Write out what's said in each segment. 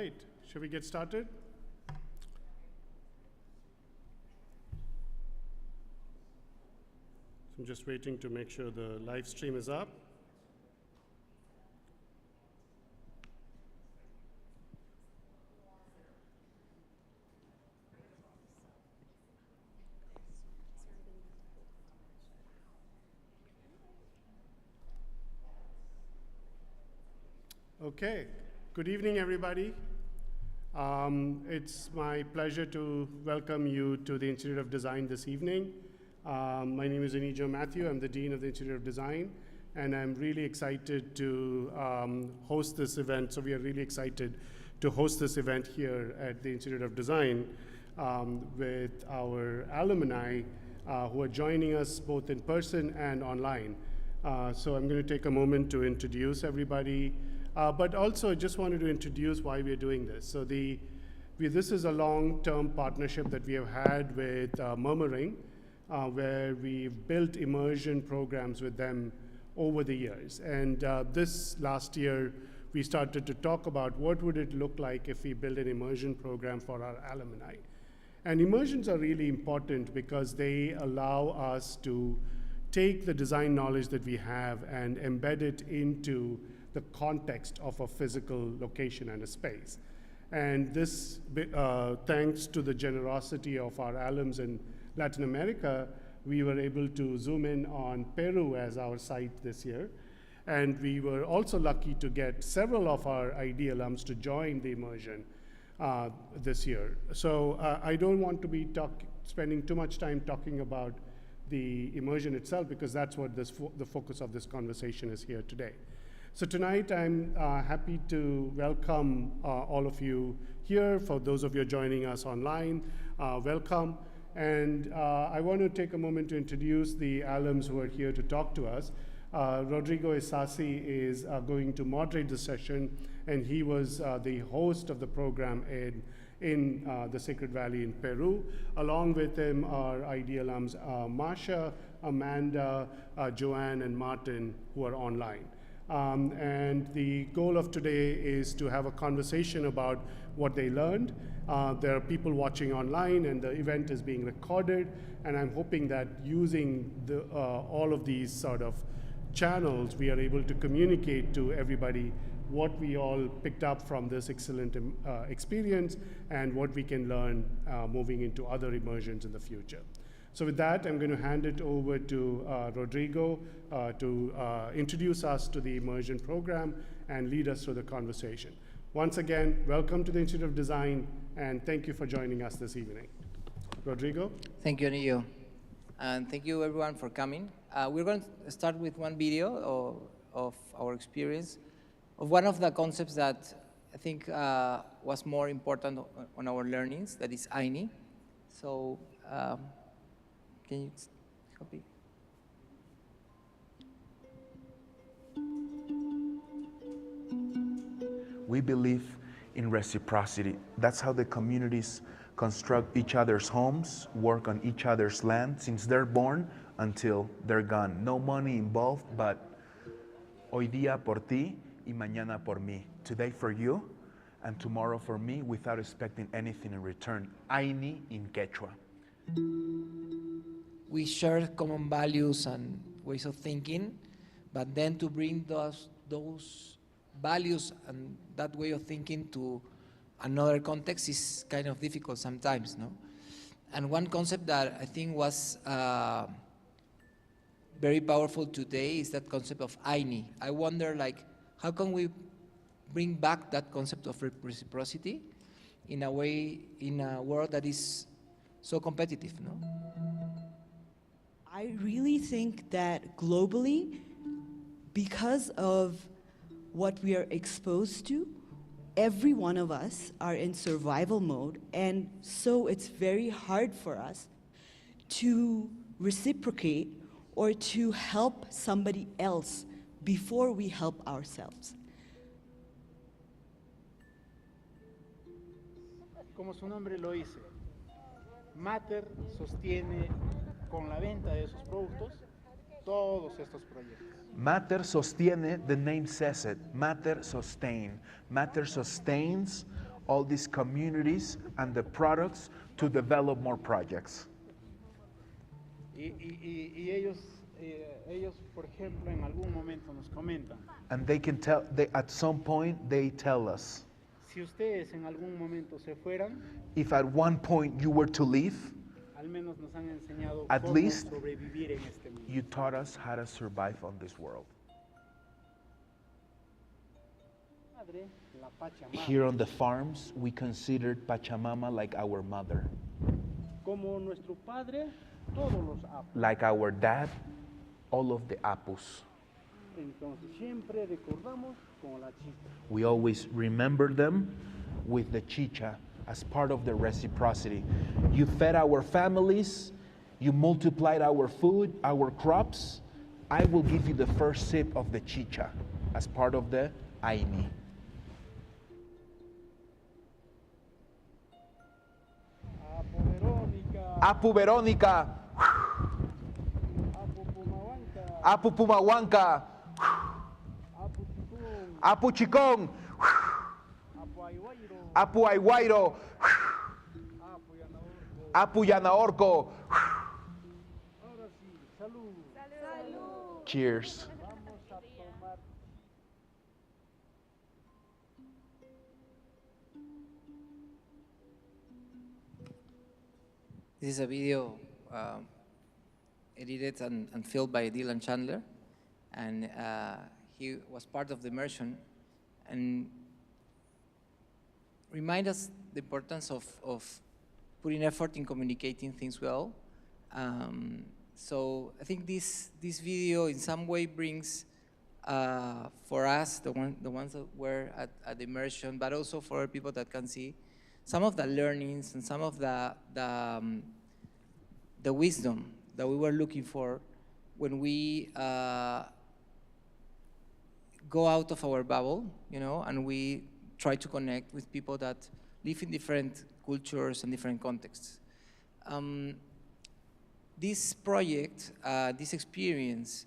right, should we get started? So I'm just waiting to make sure the live stream is up. Okay, good evening, everybody. It's my pleasure to welcome you to the Institute of Design this evening. My name is Anijo Mathew. I'm the Dean of the Institute of Design, and I'm really excited to host this event. So we are really excited to host this event here at the Institute of Design with our alumni who are joining us both in person and online. So I'm going to take a moment to introduce everybody. But also, I just wanted to introduce why we're doing this. So this is a long-term partnership that we have had with Murmur Ring, where we've built immersion programs with them over the years. And this last year, we started to talk about what would it look like if we build an immersion program for our alumni. And immersions are really important because they allow us to take the design knowledge that we have and embed it into the context of a physical location and a space. And this, thanks to the generosity of our alums in Latin America, we were able to zoom in on Peru as our site this year. And we were also lucky to get several of our ID alums to join the immersion this year. So I don't want to be spending too much time talking about the immersion itself, because that's what the focus of this conversation is here today. So tonight, I'm happy to welcome all of you here. For those of you joining us online, welcome. And I want to take a moment to introduce the alums who are here to talk to us. Rodrigo Isasi is going to moderate the session, and he was the host of the program in the Sacred Valley in Peru. Along with him are ID alums Masha, Amanda, Joanne, and Martin, who are online. And the goal of today is to have a conversation about what they learned. There are people watching online, and the event is being recorded. And I'm hoping that using all of these sort of channels, we are able to communicate to everybody what we all picked up from this excellent experience and what we can learn moving into other immersions in the future. So with that, I'm going to hand it over to Rodrigo to introduce us to the immersion program and lead us through the conversation. Once again, welcome to the Institute of Design, and thank you for joining us this evening. Rodrigo? Thank you, Anijo. And thank you, everyone, for coming. We're going to start with one video of our experience, of one of the concepts that I think was more important on our learnings, that is AINI. So, can you copy? We believe in reciprocity. That's how the communities construct each other's homes, work on each other's land since they're born until they're gone. No money involved, but hoy día por ti y mañana por mí. Today for you and tomorrow for me, without expecting anything in return. AINI in Quechua. We share common values and ways of thinking, but then to bring those values and that way of thinking to another context is kind of difficult sometimes, no? And one concept that I think was very powerful today is that concept of AINI. I wonder, like, how can we bring back that concept of reciprocity in a way, in a world that is so competitive, no? I really think that globally, because of what we are exposed to, every one of us are in survival mode, and so it's very hard for us to reciprocate or to help somebody else before we help ourselves. Como su nombre lo dice, Matter sostiene con la venta de sus productos todos estos proyectos. Matter sostiene, the name says it. Matter sustain. Matter sustains all these communities and the products to develop more projects. Y ellos, por ejemplo, en algún momento nos comentan, And they can tell, at some point, they tell us, si ustedes en algún momento se fueran, if at one point you were to leave, al menos nos han enseñado at cómo least sobrevivir en este mundo. you taught us how to survive on this world. Madre, la Pachamama, Here on the farms, we considered Pachamama like our mother, como nuestro padre, todos los apos. like our dad, all of the apus. Entonces siempre recordamos con la chica. We always remember them with the chicha as part of the reciprocity. You fed our families, you multiplied our food, our crops. I will give you the first sip of the chicha as part of the aini. Apo Verónica, Apu Verónica, Apo Pumahuanca, Apu Pumahuanca, Apo Ticún, Apu Chicón, Apo Ayhuayro, Apu Aiguairo, Apo Yanaorco. Apu Yanaorco. Ahora sí, salud. Cheers. Vamos a tomar. This is a video edited and filmed by Dylan Chandler, and he was part of the immersion, and remind us the importance of putting effort in communicating things well. So I think this video in some way brings for us, the ones that were at the immersion, but also for people that can see, some of the learnings and some of the wisdom that we were looking for when we go out of our bubble, and we try to connect with people that live in different cultures and different contexts. This project, this experience,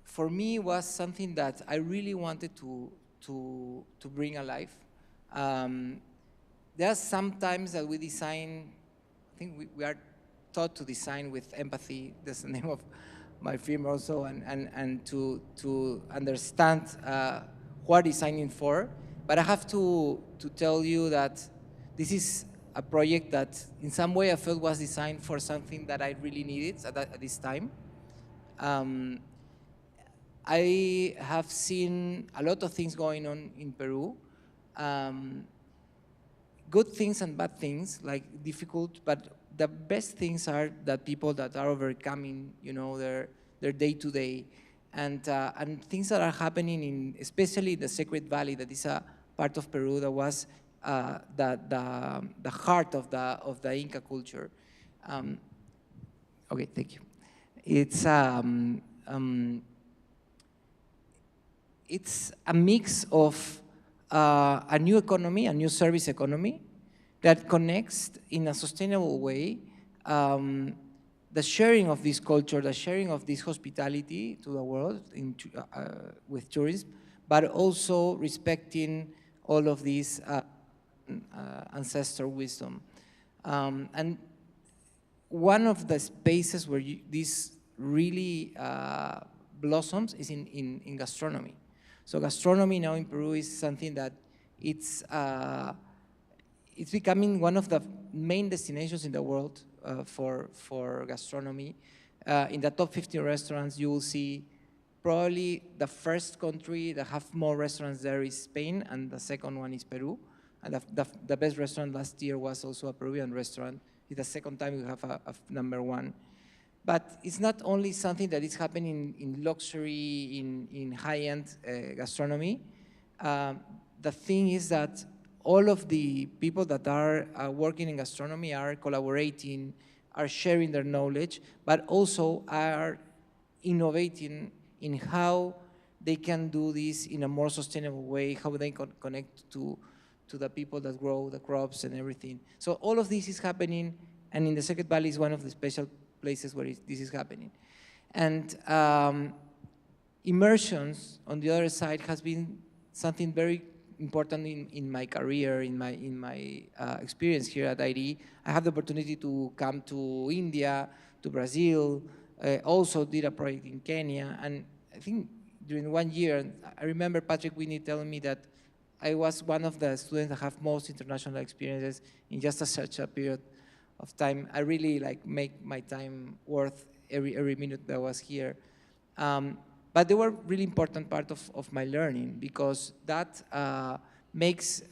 for me was something that I really wanted to bring alive. There are some times that we design, I think we are taught to design with empathy. That's the name of my film also, and to understand what designing for. But I have to tell you that this is a project that in some way I felt was designed for something that I really needed at this time. I have seen a lot of things going on in Peru. Good things and bad things, like difficult, but the best things are that people that are overcoming, their day-to-day, and things that are happening in, especially the Sacred Valley, that is a part of Peru that was the heart of the Inca culture. Okay, thank you. It's a mix of a new economy, a new service economy that connects in a sustainable way the sharing of this culture, the sharing of this hospitality to the world with tourism, but also respecting all of these ancestral wisdom. And one of the spaces where this really blossoms is in gastronomy. So gastronomy now in Peru is something that it's becoming one of the main destinations in the world for gastronomy. In the top 50 restaurants, you will see probably the first country that have more restaurants there is Spain, and the second one is Peru. And the best restaurant last year was also a Peruvian restaurant. It's the second time we have a number one. But it's not only something that is happening in luxury, in high-end gastronomy. The thing is that all of the people that are working in gastronomy are collaborating, are sharing their knowledge, but also are innovating in how they can do this in a more sustainable way, how they can connect to the people that grow the crops and everything. So all of this is happening, and in the Sacred Valley is one of the special places where this is happening. And immersions, on the other side, has been something very important in my career, in my experience here at ID. I had the opportunity to come to India, to Brazil, also did a project in Kenya, and I think during 1 year, I remember Patrick Whitney telling me that I was one of the students that have most international experiences in just such a period of time. I really make my time worth every minute that I was here. But they were really important part of my learning, because that makes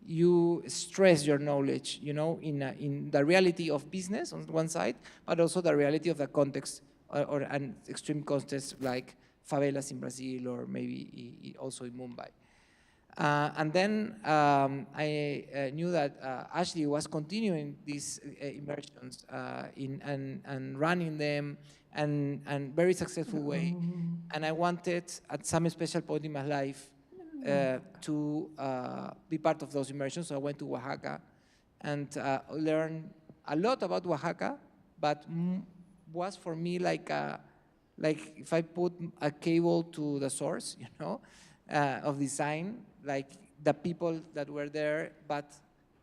you stress your knowledge, in the reality of business on one side, but also the reality of the context or an extreme context like favelas in Brazil, or maybe also in Mumbai. And then I knew that Ashley was continuing these immersions and running them and very successful way. And I wanted, at some special point in my life, to be part of those immersions. So I went to Oaxaca and learned a lot about Oaxaca, but was for me like if I put a cable to the source, of design, like the people that were there,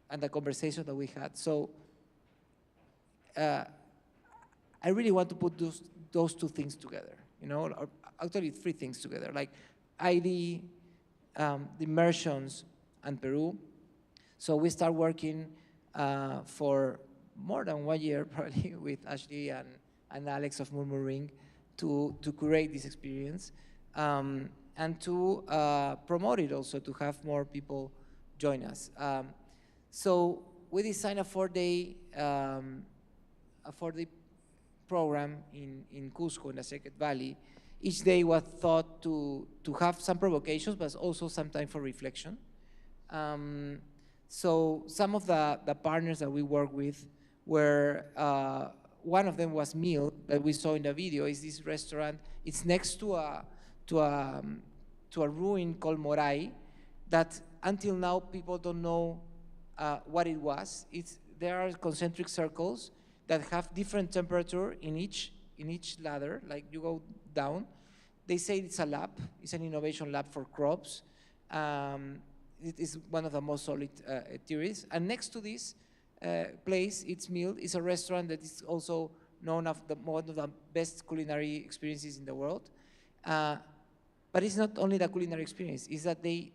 and the conversation that we had. So I really want to put those two things together, or actually three things together, like ID, the immersions, and Peru. So we start working for more than 1 year, probably, with Ashley and Alex of Murmur Ring to curate this experience. And to promote it also, to have more people join us. So we designed a four-day program in Cusco, in the Sacred Valley. Each day was thought to have some provocations, but also some time for reflection. So some of the partners that we work with were, one of them was Meal, that we saw in the video. Is this restaurant. It's next to a ruin called Morai, that until now people don't know what it was. There are concentric circles that have different temperature in each ladder, like you go down. They say it's a lab, it's an innovation lab for crops. It is one of the most solid theories. And next to this place, it's Meal, is a restaurant that is also known as one of the best culinary experiences in the world. But it's not only the culinary experience, it's that they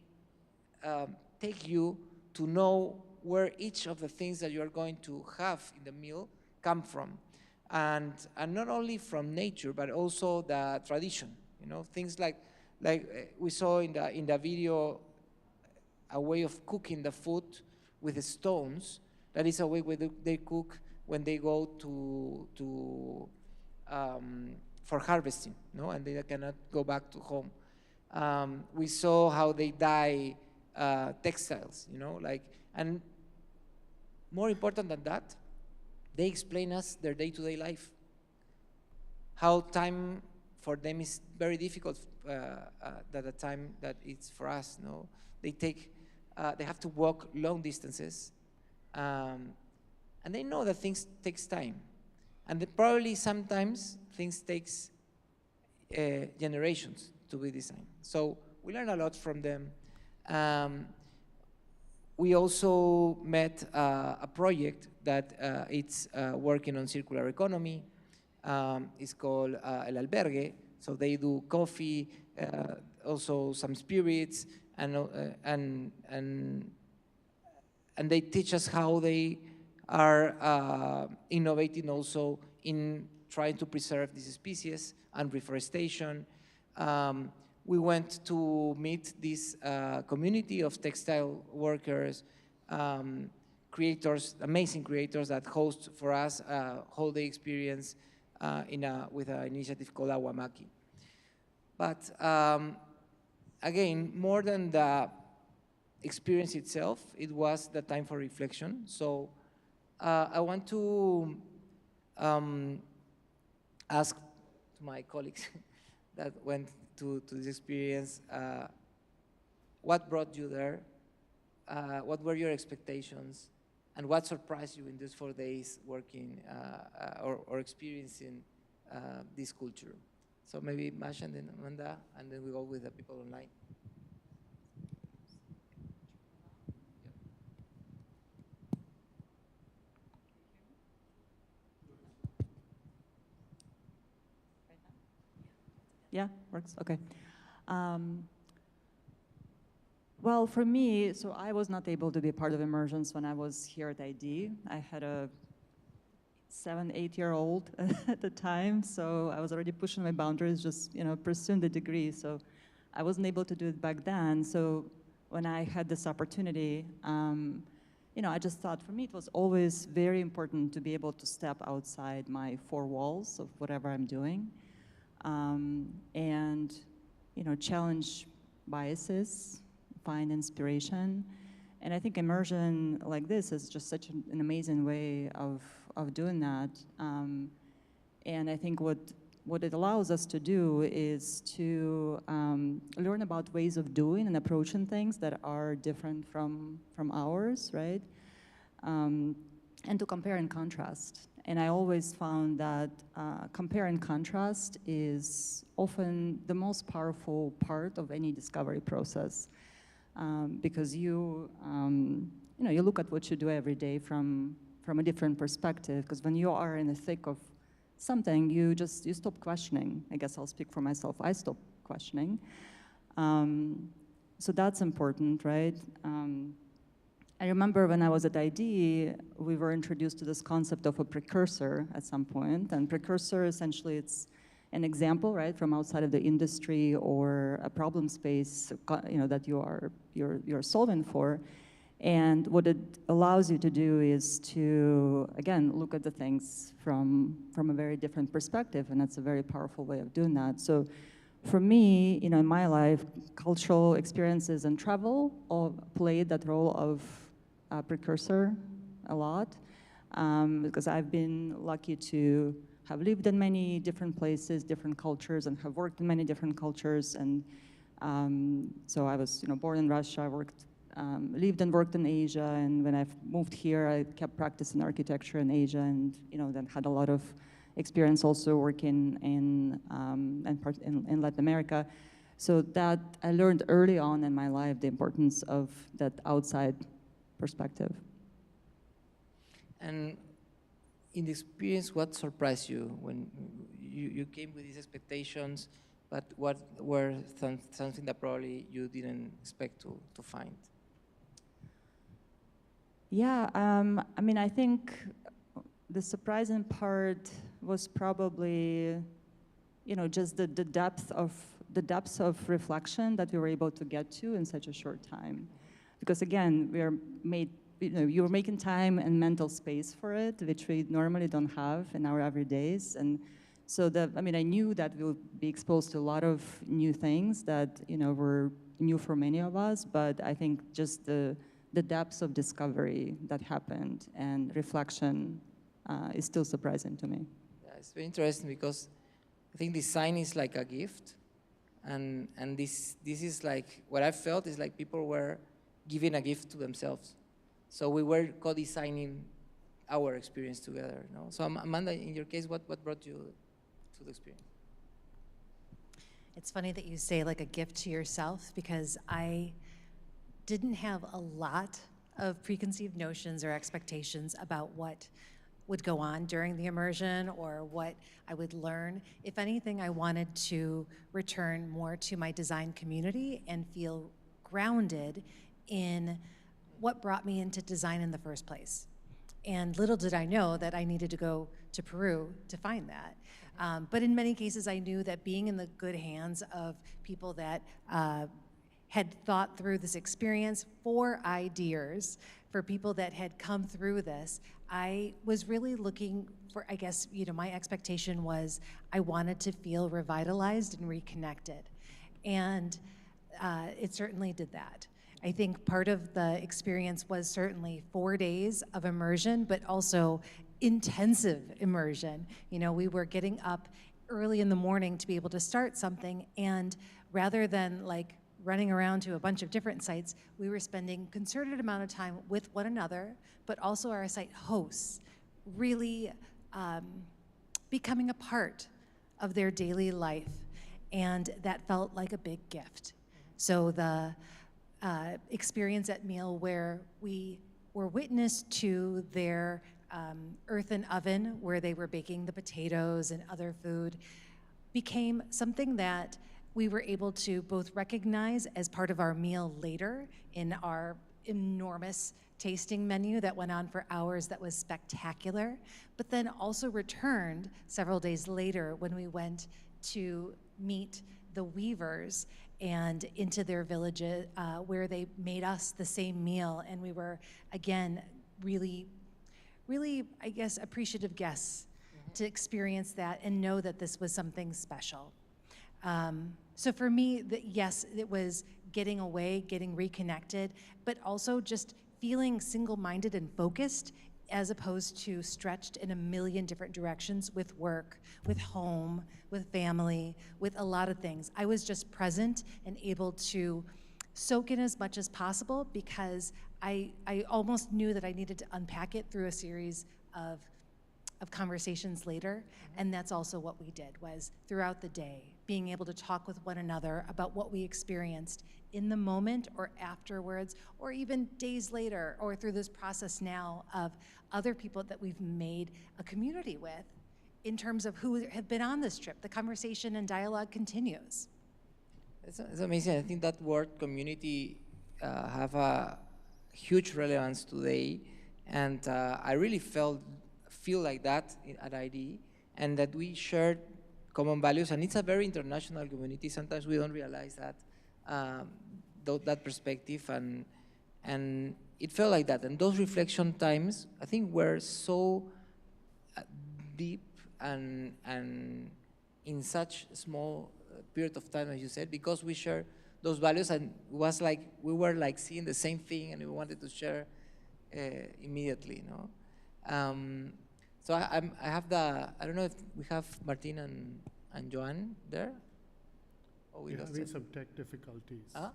take you to know where each of the things that you're going to have in the meal come from. And not only from nature, but also the tradition. Things like we saw in the video, a way of cooking the food with the stones. That is a way where they cook when they go for harvesting, and they cannot go back to home. We saw how they dye textiles, and more important than that, they explain us their day-to-day life. How time for them is very difficult at the time that it's for us. They have to walk long distances, and they know that things takes time, and probably sometimes things takes generations to be designed. So we learn a lot from them. We also met a project that it's working on circular economy. It's called El Albergue. So they do coffee, also some spirits, and they teach us how they are innovating also in trying to preserve these species and reforestation. We went to meet this community of textile workers, creators, amazing creators that host for us a whole day experience with an initiative called Awamaki. But again, more than the experience itself, it was the time for reflection. So I want to ask my colleagues that went to this experience, what brought you there? What were your expectations? And what surprised you in these 4 days working or experiencing this culture? So maybe Masha and then Amanda, and then we go with the people online. Yeah, works, okay. Well, for me, so I was not able to be a part of immersions when I was here at ID. I had a 7, 8-year-old at the time, so I was already pushing my boundaries, just pursuing the degree. So I wasn't able to do it back then. So when I had this opportunity, I just thought for me it was always very important to be able to step outside my 4 walls of whatever I'm doing, and challenge biases, find inspiration. And I think immersion like this is just such an amazing way of doing that. And I think what it allows us to do is to learn about ways of doing and approaching things that are different from ours, right? And to compare and contrast. And I always found that compare and contrast is often the most powerful part of any discovery process. Because you look at what you do every day from a different perspective. Because when you are in the thick of something, you stop questioning. I guess I'll speak for myself. I stop questioning. So that's important, right? I remember when I was at ID, we were introduced to this concept of a precursor at some point. And precursor, essentially, it's an example, right, from outside of the industry or a problem space, that you're solving for. And what it allows you to do is to, again, look at the things from a very different perspective, and that's a very powerful way of doing that. So for me, in my life, cultural experiences and travel all played that role of precursor a lot, because I've been lucky to have lived in many different places, different cultures, and have worked in many different cultures. And so I was, born in Russia, lived and worked in Asia, and when I moved here, I kept practicing architecture in Asia, and then had a lot of experience also working in Latin America. So that I learned early on in my life the importance of that outside perspective. And in the experience, what surprised you when you came with these expectations, but what were something that probably you didn't expect to find? Yeah, I think the surprising part was probably, just the depths of reflection that we were able to get to in such a short time. Because again, you're making time and mental space for it, which we normally don't have in our everydays. And so I knew that we would be exposed to a lot of new things that, were new for many of us, but I think just the depths of discovery that happened and reflection is still surprising to me. Yeah, it's very interesting because I think design is like a gift, and this is like, what I felt is like people were giving a gift to themselves. So we were co-designing our experience together. So Amanda, in your case, what brought you to the experience? It's funny that you say like a gift to yourself, because I didn't have a lot of preconceived notions or expectations about what would go on during the immersion or what I would learn. If anything, I wanted to return more to my design community and feel grounded in what brought me into design in the first place. And little did I know that I needed to go to Peru to find that. But in many cases, I knew that being in the good hands of people that had thought through this experience for ideas, for people that had come through this, I was really looking for, I guess, my expectation was I wanted to feel revitalized and reconnected. And it certainly did that. I think part of the experience was certainly 4 days of immersion, but also intensive immersion. We were getting up early in the morning to be able to start something, and rather than like running around to a bunch of different sites, we were spending concerted amount of time with one another, but also our site hosts, really becoming a part of their daily life. And that felt like a big gift. So the experience at Meal, where we were witness to their earthen oven where they were baking the potatoes and other food, became something that we were able to both recognize as part of our meal later in our enormous tasting menu that went on for hours that was spectacular, but then also returned several days later when we went to meet the weavers and into their villages where they made us the same meal. And we were, again, really, I guess, appreciative guests to experience that and know that this was something special. So for me, yes, it was getting away, getting reconnected, but also just feeling single-minded and focused as opposed to stretched in a million different directions with work, with home, with family, with a lot of things. I was just present and able to soak in as much as possible because I almost knew that I needed to unpack it through a series of conversations later, and that's also what we did, was throughout the day, being able to talk with one another about what we experienced in the moment or afterwards, or even days later, or through this process now of other people that we've made a community with in terms of who have been on this trip. The conversation and dialogue continues. It's amazing. I think that word community have a huge relevance today, and I really feel like that at ID, and that we shared common values, and it's a very international community. Sometimes we don't realize that that perspective, and it felt like that. And those reflection times, I think, were so deep and in such small period of time, as you said, because we share those values, and it was like we were like seeing the same thing, and we wanted to share immediately, you know. So I have I don't know if we have Martin and Joanne there. Oh, We're having some tech difficulties. Huh?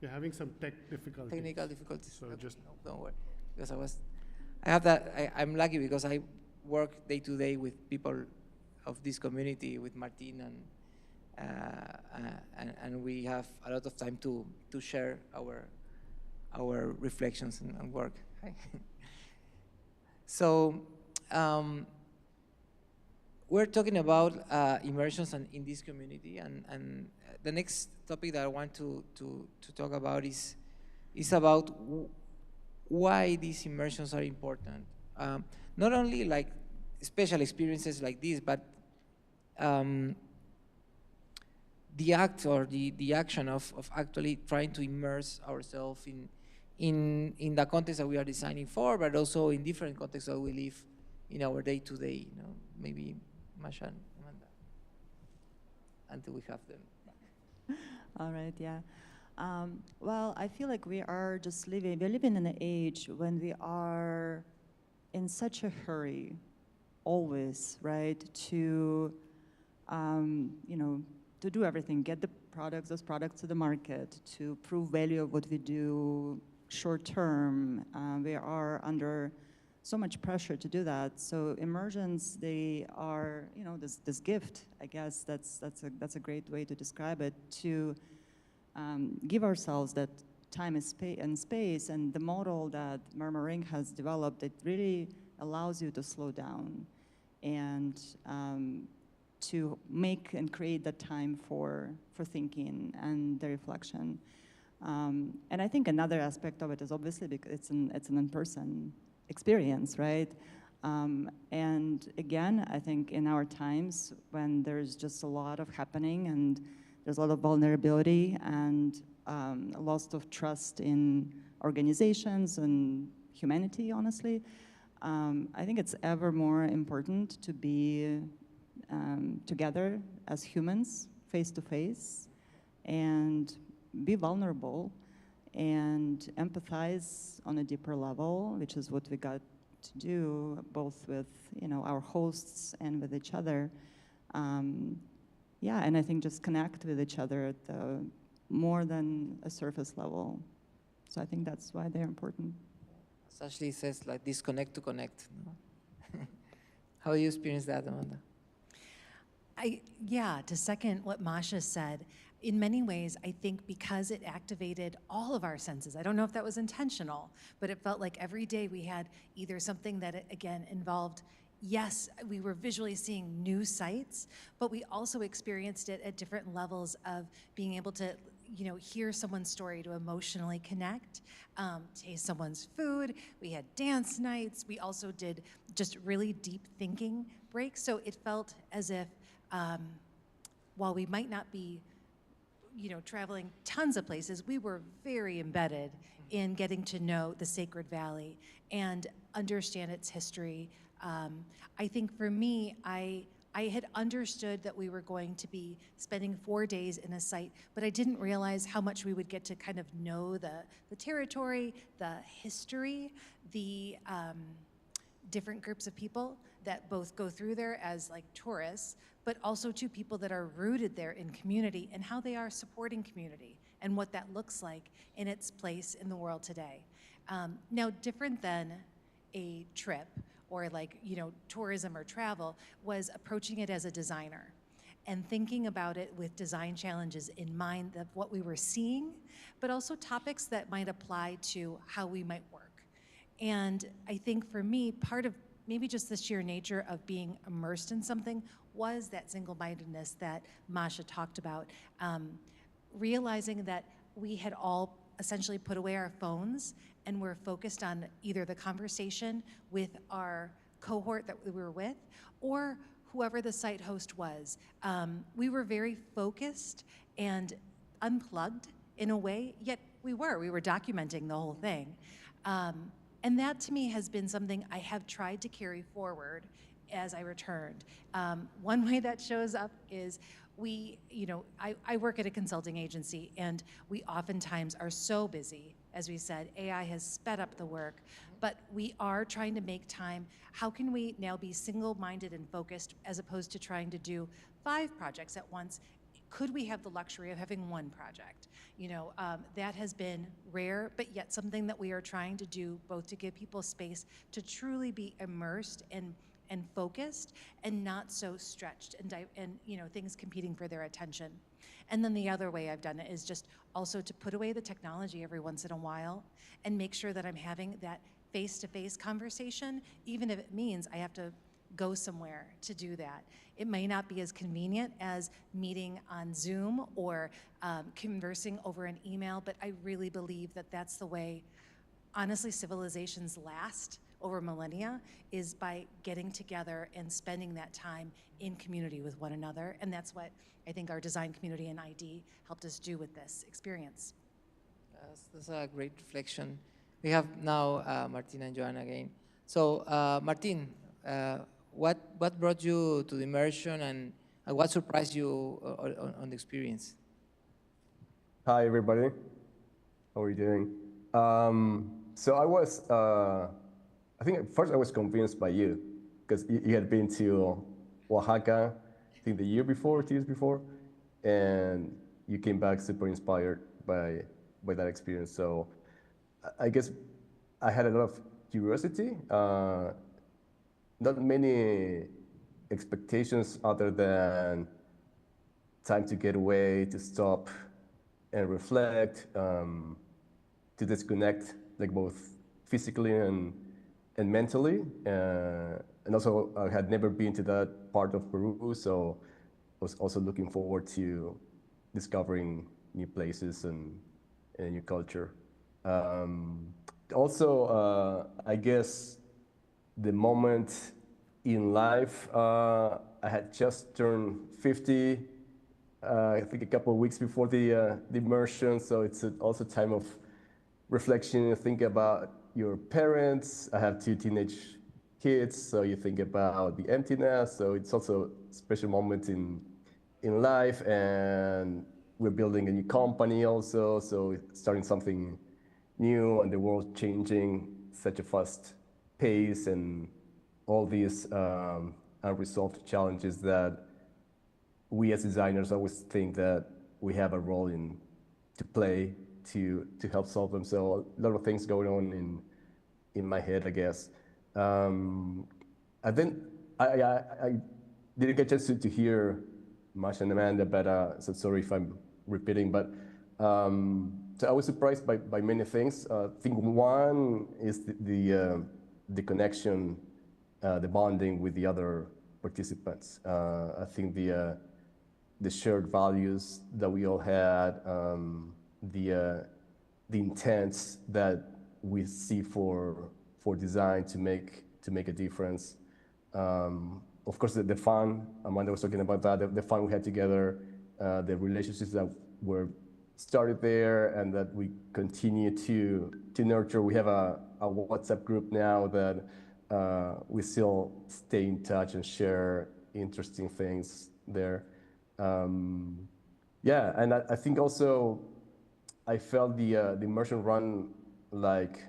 We're having some tech difficulties. Technical difficulties. So okay, just no, don't worry, because I have that. I'm lucky because I work day to day with people of this community, with Martin, and we have a lot of time to share our reflections and work. So we're talking about immersions in this community, and the next topic that I want to talk about is about why these immersions are important. Not only like special experiences like this, but the act or the action of actually trying to immerse ourselves in the context that we are designing for, but also in different contexts that we live in our day-to-day, you know, maybe Masha and Amanda, until we have them. All right, yeah. Well, I feel like we're living in an age when we are in such a hurry, always, right, to, you know, to do everything, get those products to the market, to prove value of what we do short term. We are under so much pressure to do that. So immersions, they are, you know, this gift, I guess that's a great way to describe it, to give ourselves that time and space, and the model that Murmur Ring has developed, it really allows you to slow down and to make and create that time for thinking and the reflection. And I think another aspect of it is obviously because it's an in-person experience, right? And again, I think in our times when there's just a lot of happening and there's a lot of vulnerability and a loss of trust in organizations and humanity, honestly, I think it's ever more important to be together as humans, face to face, and be vulnerable and empathize on a deeper level, which is what we got to do both with, you know, our hosts and with each other. Yeah, and I think just connect with each other at the more than a surface level. So I think that's why they're important. Ashley says, like, disconnect to connect. No? How do you experience that, Amanda? Yeah, to second what Masha said, in many ways, I think because it activated all of our senses. I don't know if that was intentional, but it felt like every day we had either something that, again, involved yes, we were visually seeing new sights, but we also experienced it at different levels of being able to, hear someone's story, to emotionally connect, taste someone's food. We had dance nights. We also did just really deep thinking breaks. So it felt as if, while we might not be, traveling tons of places, we were very embedded in getting to know the Sacred Valley and understand its history. I think for me, I had understood that we were going to be spending 4 days in a site, but I didn't realize how much we would get to kind of know the territory, the history, the different groups of people that both go through there as like tourists, but also to people that are rooted there in community and how they are supporting community and what that looks like in its place in the world today. Now, different than a trip or like, tourism or travel was approaching it as a designer and thinking about it with design challenges in mind of what we were seeing, but also topics that might apply to how we might work. And I think for me, part of maybe just the sheer nature of being immersed in something was that single-mindedness that Masha talked about, realizing that we had all essentially put away our phones and were focused on either the conversation with our cohort that we were with or whoever the site host was. We were very focused and unplugged in a way, yet we were documenting the whole thing. And that to me has been something I have tried to carry forward as I returned. One way that shows up is I work at a consulting agency, and we oftentimes are so busy. As we said, AI has sped up the work, but we are trying to make time. How can we now be single-minded and focused as opposed to trying to do 5 projects at once? Could we have the luxury of having 1 project? That has been rare, but yet something that we are trying to do, both to give people space to truly be immersed and focused and not so stretched and things competing for their attention. And then the other way I've done it is just also to put away the technology every once in a while and make sure that I'm having that face-to-face conversation, even if it means I have to go somewhere to do that. It may not be as convenient as meeting on Zoom or conversing over an email, but I really believe that that's the way, honestly, civilizations last over millennia, is by getting together and spending that time in community with one another. And that's what I think our design community and ID helped us do with this experience. That's a great reflection. We have now Martin and Joanne again. So Martin, what brought you to the immersion and what surprised you on the experience? Hi, everybody. How are you doing? So I was, I think at first I was convinced by you because you had been to Oaxaca, I think the year before, 2 years before, and you came back super inspired by that experience. So I guess I had a lot of curiosity, not many expectations other than time to get away, to stop and reflect, to disconnect, like both physically and mentally. And also I had never been to that part of Peru, so I was also looking forward to discovering new places and a new culture. Also, I guess the moment in life, I had just turned 50, I think a couple of weeks before the immersion, so it's also time of reflection. Think about your parents. I have 2 teenage kids, so you think about the emptiness. So it's also a special moment in life, and we're building a new company also, so starting something new and the world changing such a fast pace and all these unresolved challenges that we as designers always think that we have a role to play to help solve them. So a lot of things going on in my head, I guess. And then I didn't get a chance to hear Masha and Amanda, but so sorry if I'm repeating, but so I was surprised by many things. I think one is the connection the bonding with the other participants. I think the shared values that we all had, the intents that we see for design to make a difference. Of course, the fun, Amanda was talking about that, the fun we had together, the relationships that were started there and that we continue to nurture. We have a WhatsApp group now that we still stay in touch and share interesting things there. Yeah, and I think also I felt the immersion run like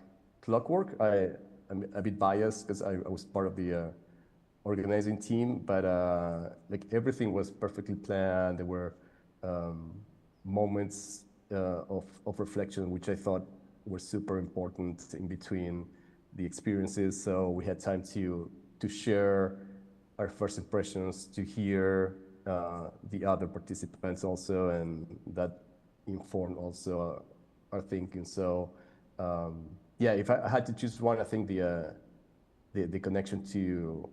clockwork. I'm a bit biased because I was part of the organizing team, but like everything was perfectly planned. There were moments of reflection, which I thought were super important in between the experiences. So we had time to share our first impressions, to hear the other participants also, and that informed also our thinking. So yeah, if I had to choose one, I think the connection to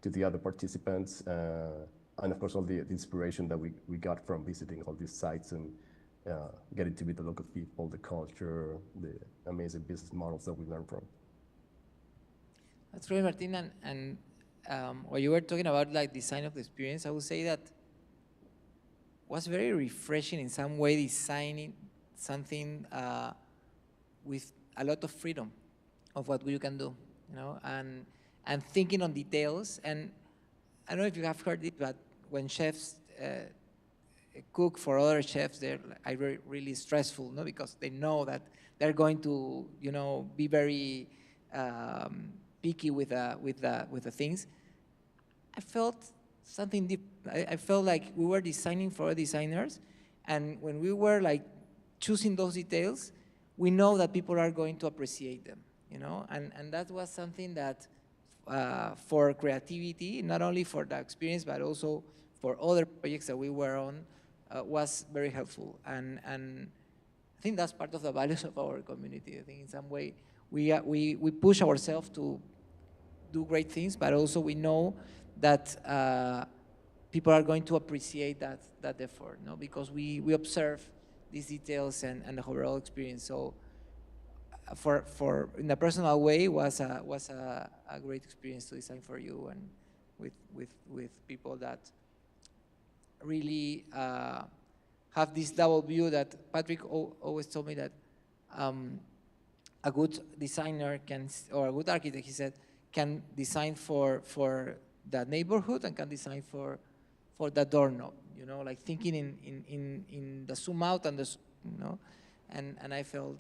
the other participants, and of course all the inspiration that we got from visiting all these sites and getting to meet the local people, the culture, the amazing business models that we learned from. That's great, Martin. And what you were talking about, like design of the experience, I would say that was very refreshing in some way, designing something with a lot of freedom of what you can do, you know, and thinking on details. And I don't know if you have heard it, but when chefs cook for other chefs, they're really stressful, no, because they know that they're going to, you know, be very picky with the things. I felt something deep. I felt like we were designing for designers, and when we were like choosing those details, we know that people are going to appreciate them, you know, and that was something that for creativity, not only for the experience, but also for other projects that we were on, was very helpful. And I think that's part of the values of our community. I think in some way we push ourselves to do great things, but also we know that people are going to appreciate that effort, no? Because we observe these details and the overall experience. So for in a personal way was a great experience to design for you, and with people that really have this double view that Patrick always told me that a good designer can, or a good architect, he said, can design for the neighborhood and can design for the doorknob, you know, like thinking in the zoom out and the, you know, and I felt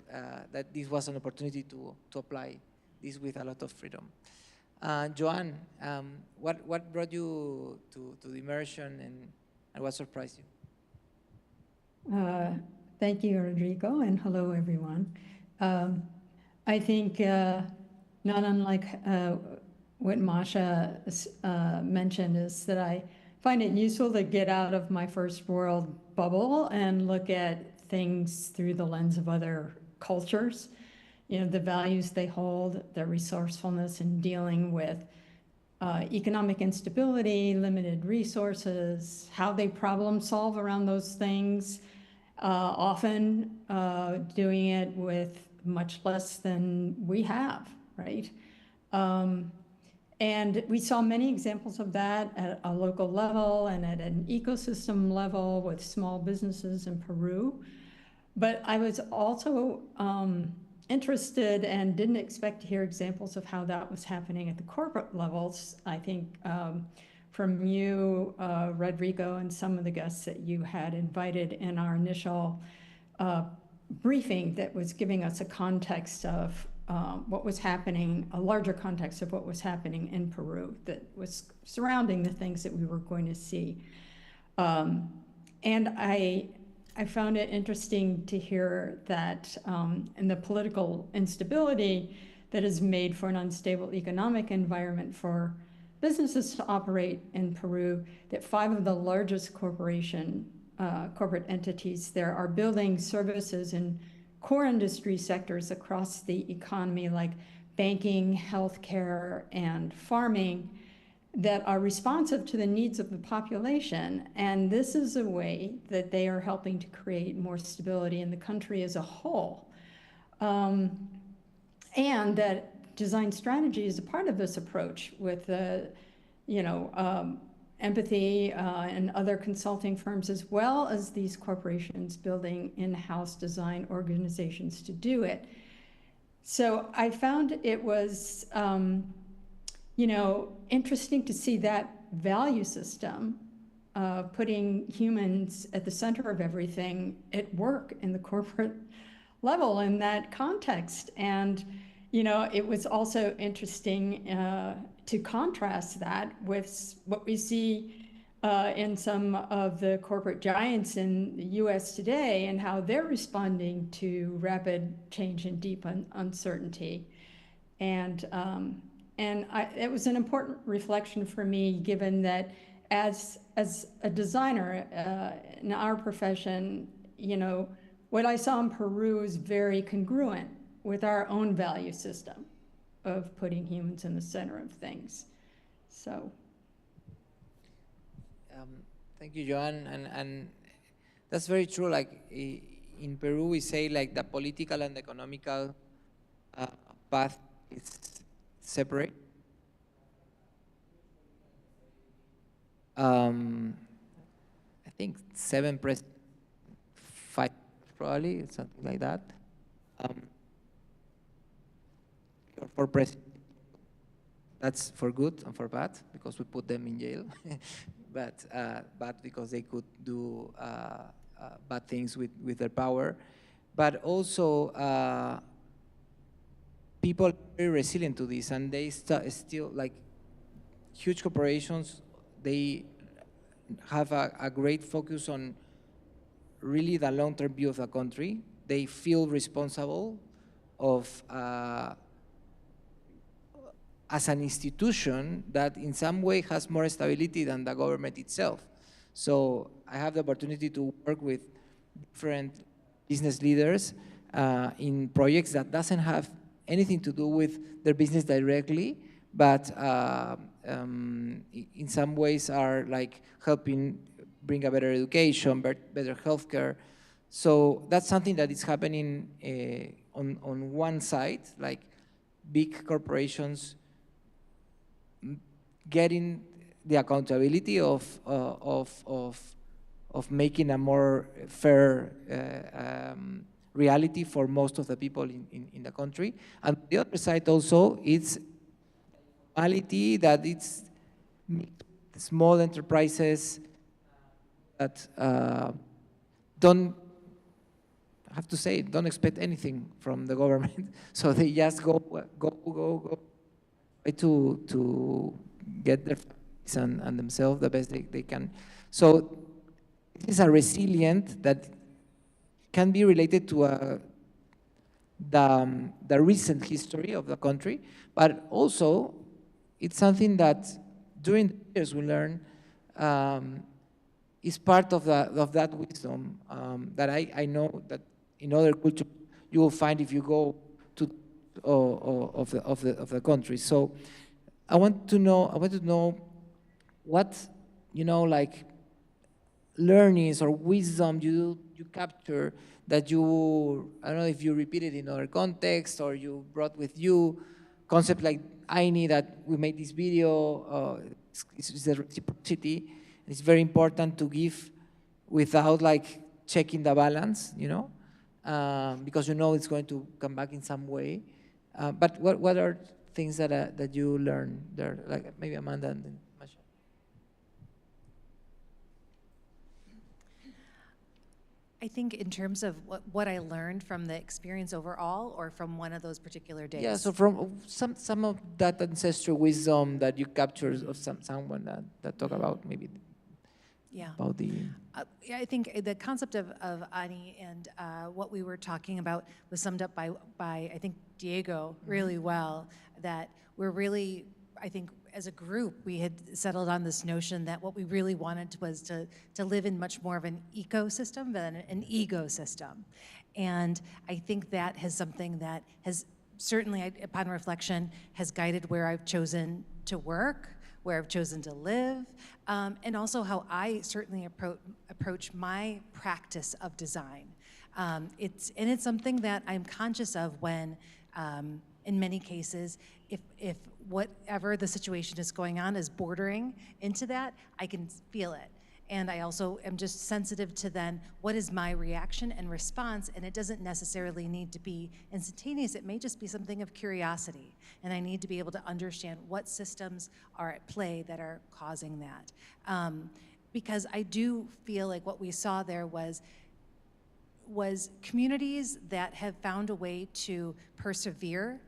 that this was an opportunity to apply this with a lot of freedom. Joanne, what brought you to the immersion, and what surprised you? Thank you, Rodrigo, and hello, everyone. I think not unlike what Masha mentioned, is that I find it useful to get out of my first world bubble and look at things through the lens of other cultures. You know, the values they hold, their resourcefulness in dealing with economic instability, limited resources, how they problem solve around those things, often doing it with much less than we have, right? And we saw many examples of that at a local level and at an ecosystem level with small businesses in Peru. But I was also interested and didn't expect to hear examples of how that was happening at the corporate levels. I think from you, Rodrigo, and some of the guests that you had invited in our initial briefing that was giving us a context of what was happening, a larger context of what was happening in Peru that was surrounding the things that we were going to see. And I found it interesting to hear that in the political instability that is made for an unstable economic environment for businesses to operate in Peru, that 5 of the largest corporate entities there are building services in core industry sectors across the economy, like banking, healthcare, and farming that are responsive to the needs of the population. And this is a way that they are helping to create more stability in the country as a whole. And that design strategy is a part of this approach with empathy and other consulting firms, as well as these corporations building in-house design organizations to do it. So I found it was, interesting to see that value system, putting humans at the center of everything at work in the corporate level in that context. And, it was also interesting to contrast that with what we see in some of the corporate giants in the US today and how they're responding to rapid change and deep uncertainty. And it was an important reflection for me, given that as a designer in our profession, what I saw in Peru is very congruent with our own value system of putting humans in the center of things. So. Thank you, Joanne, and that's very true. Like in Peru, we say like the political and economical path is separate. I think 7 presidents, 5 probably, something like that. Or 4 presidents. That's for good and for bad, because we put them in jail. But because they could do bad things with their power. But also, people are very resilient to this, and they still, like, huge corporations, they have a great focus on really the long-term view of the country. They feel responsible of, as an institution that in some way has more stability than the government itself. So I have the opportunity to work with different business leaders in projects that doesn't have anything to do with their business directly, but in some ways are like helping bring a better education, better healthcare. So that's something that is happening on one side, like big corporations getting the accountability of making a more fair reality for most of the people in the country. And the other side also, it's reality that it's small enterprises that don't, I have to say, don't expect anything from the government. So they just go, try to get their families and themselves the best they can. So it is a resilient that can be related to the recent history of the country, but also it's something that during the years we learn is part of that wisdom that I know that in other cultures you will find if you go to of the country. So I want to know what, like learnings or wisdom you capture that you, I don't know if you repeat it in other contexts or you brought with you, concept like Aini that we made this video, it's the reciprocity. It's very important to give without like checking the balance, because it's going to come back in some way. But what are things that you learn there, like maybe Amanda and then Masha? I think in terms of what I learned from the experience overall, or from one of those particular days? Yeah, so from some of that ancestral wisdom that you captured of someone that talk about maybe. Yeah. About the. Yeah, I think the concept of Ani and what we were talking about was summed up by I think Diego really well. That we're really, I think, as a group, we had settled on this notion that what we really wanted was to live in much more of an ecosystem than an ecosystem. And I think that has something that has certainly, upon reflection, has guided where I've chosen to work, where I've chosen to live, and also how I certainly approach my practice of design. It's something that I'm conscious of when, in many cases, if whatever the situation is going on is bordering into that, I can feel it. And I also am just sensitive to then what is my reaction and response, and it doesn't necessarily need to be instantaneous. It may just be something of curiosity, and I need to be able to understand what systems are at play that are causing that. Because I do feel like what we saw there was communities that have found a way to persevere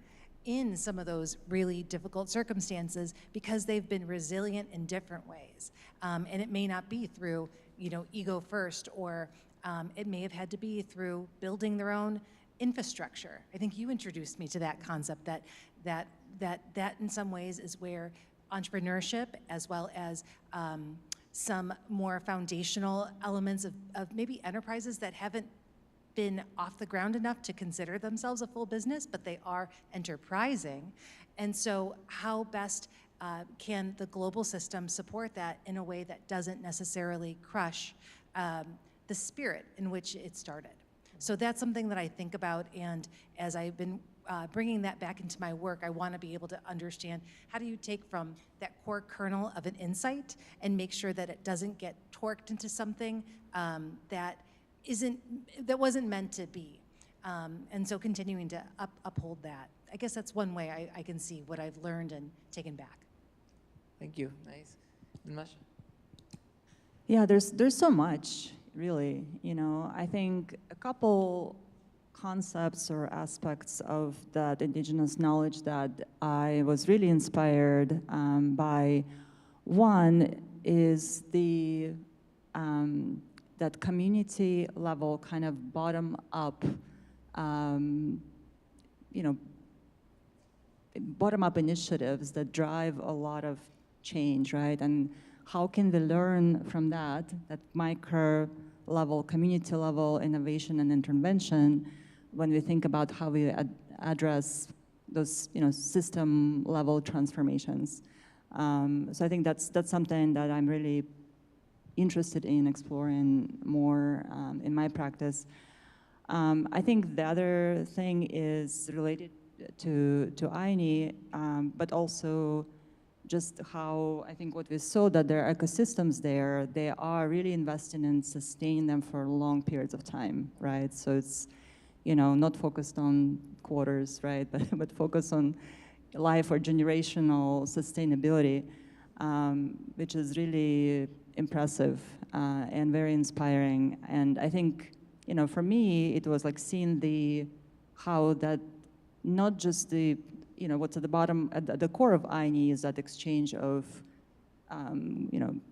in some of those really difficult circumstances because they've been resilient in different ways. And it may not be through, ego first, or it may have had to be through building their own infrastructure. I think you introduced me to that concept, that in some ways is where entrepreneurship, as well as some more foundational elements of maybe enterprises that haven't been off the ground enough to consider themselves a full business, but they are enterprising. And so how best can the global system support that in a way that doesn't necessarily crush the spirit in which it started? So that's something that I think about, and as I've been bringing that back into my work, I want to be able to understand how do you take from that core kernel of an insight and make sure that it doesn't get torqued into something that wasn't meant to be. And so continuing to uphold that. I guess that's one way I can see what I've learned and taken back. Thank you. Nice. Masha? Yeah, there's so much, really. I think a couple concepts or aspects of that indigenous knowledge that I was really inspired by. One is that community level kind of bottom up, bottom up initiatives that drive a lot of change, right? And how can we learn from that micro level, community level innovation and intervention when we think about how we address those, system level transformations? So I think that's something that I'm really interested in exploring more in my practice. I think the other thing is related to Aini, but also just how I think what we saw that there are ecosystems there, they are really investing in sustaining them for long periods of time, right? So it's, not focused on quarters, right? But focused on life or generational sustainability, which is really impressive and very inspiring. And I think, for me, it was like seeing how that, not just what's at the bottom, at the core of Aini is that exchange of,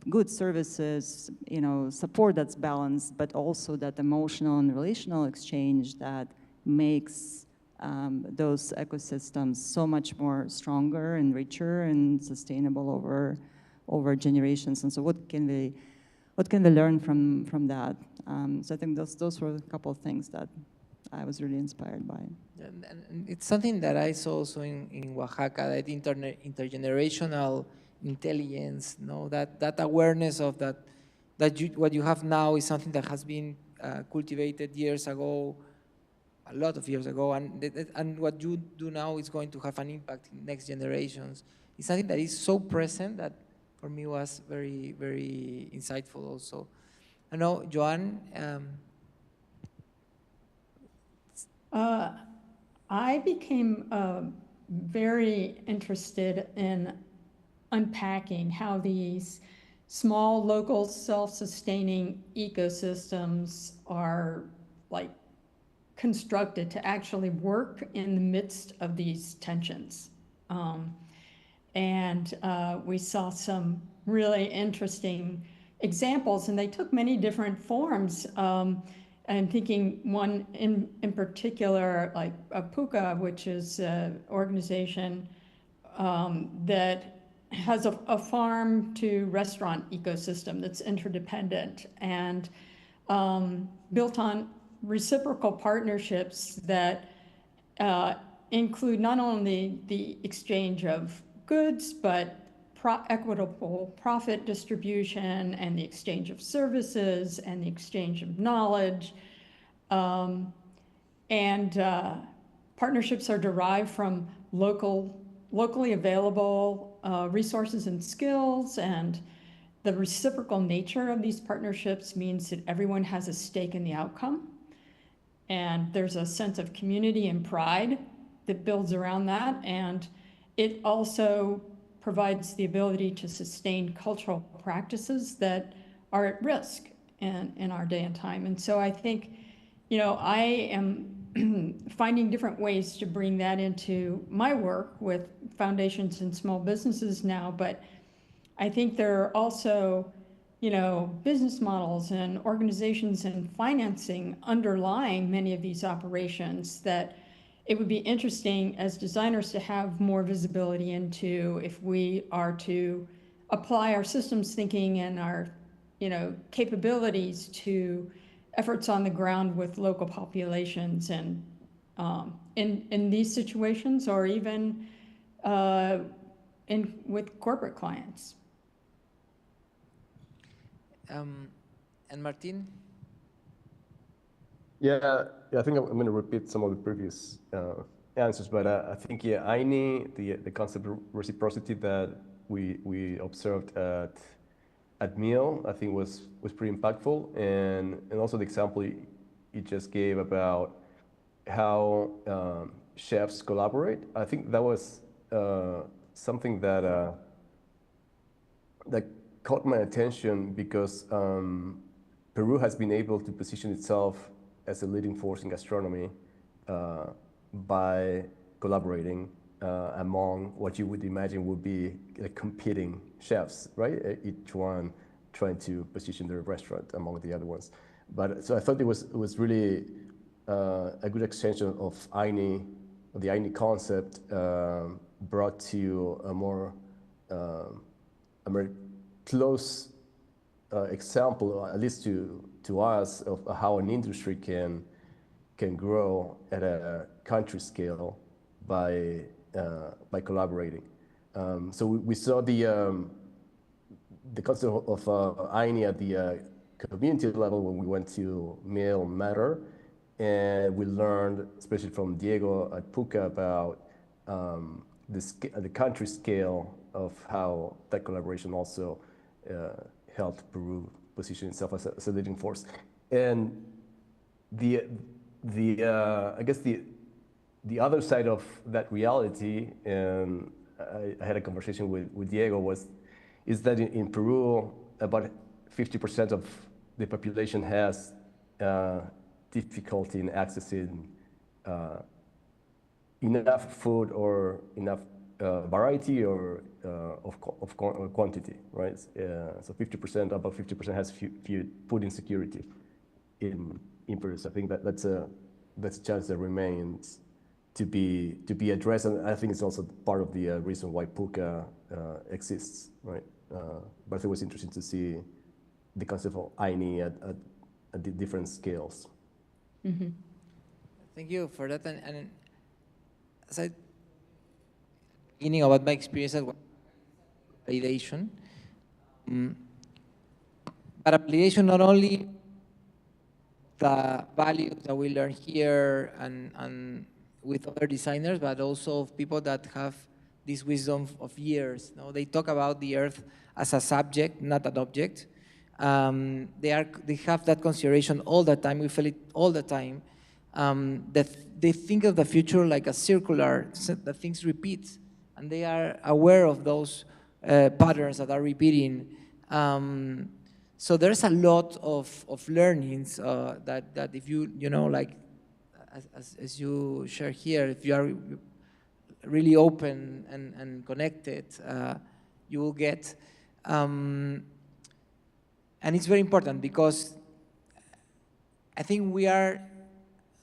good services, support that's balanced, but also that emotional and relational exchange that makes those ecosystems so much more stronger and richer and sustainable over generations. And so what can we learn from that? So I think those were a couple of things that I was really inspired by. And it's something that I saw also in Oaxaca, that intergenerational intelligence, that awareness of what you have now is something that has been cultivated years ago, a lot of years ago, and what you do now is going to have an impact in next generations. It's something that is so present that for me was very, very insightful also. I know, Joanne, I became very interested in unpacking how these small, local, self-sustaining ecosystems are constructed to actually work in the midst of these tensions. And we saw some really interesting examples, and they took many different forms. I'm thinking one in particular, like Puka, which is an organization that has a farm to restaurant ecosystem that's interdependent and built on reciprocal partnerships that include not only the exchange of goods, but equitable profit distribution and the exchange of services and the exchange of knowledge. Partnerships are derived from locally available resources and skills, and the reciprocal nature of these partnerships means that everyone has a stake in the outcome. And there's a sense of community and pride that builds around that. And it also provides the ability to sustain cultural practices that are at risk in our day and time. And so I think, I am finding different ways to bring that into my work with foundations and small businesses now. But I think there are also, business models and organizations and financing underlying many of these operations that it would be interesting as designers to have more visibility into if we are to apply our systems thinking and our, capabilities to efforts on the ground with local populations and in these situations, or even with corporate clients. And Martin? Yeah, I think I'm going to repeat some of the previous answers, but I think, Aini, the concept of reciprocity that we observed at meal, I think was pretty impactful, and also the example you just gave about how chefs collaborate. I think that was something that caught my attention because Peru has been able to position itself as a leading force in gastronomy by collaborating among what you would imagine would be competing chefs, right? Each one trying to position their restaurant among the other ones. But so I thought it was really a good extension of Aini, the Aini concept, brought to a more close example, at least to us, of how an industry can grow at a country scale by collaborating. So we saw the concept of Aini at the community level when we went to Meal Matter, and we learned, especially from Diego at Puca, about the country scale of how that collaboration also helped Peru position itself as a leading force. And I guess the other side of that reality, and I had a conversation with Diego, is that in Peru, about 50% of the population has difficulty in accessing enough food or enough variety or of quantity, right? So 50%, about 50% has food insecurity in Peru. So I think that's a challenge that remains to be addressed, and I think it's also part of the reason why Puca exists, right? But I think it was interesting to see the concept of Aini at the different scales. Mm-hmm. Thank you for that. And as I beginning about my experience at validation, but validation not only the values that we learn here and with other designers, but also of people that have this wisdom of years. You know, they talk about the earth as a subject, not an object. They have that consideration all the time. We feel it all the time. That they think of the future like a circular, that things repeat, and they are aware of those patterns that are repeating. So there's a lot of learnings that if you know, like as you share here, if you are really open and connected, you will get. And it's very important because I think we are,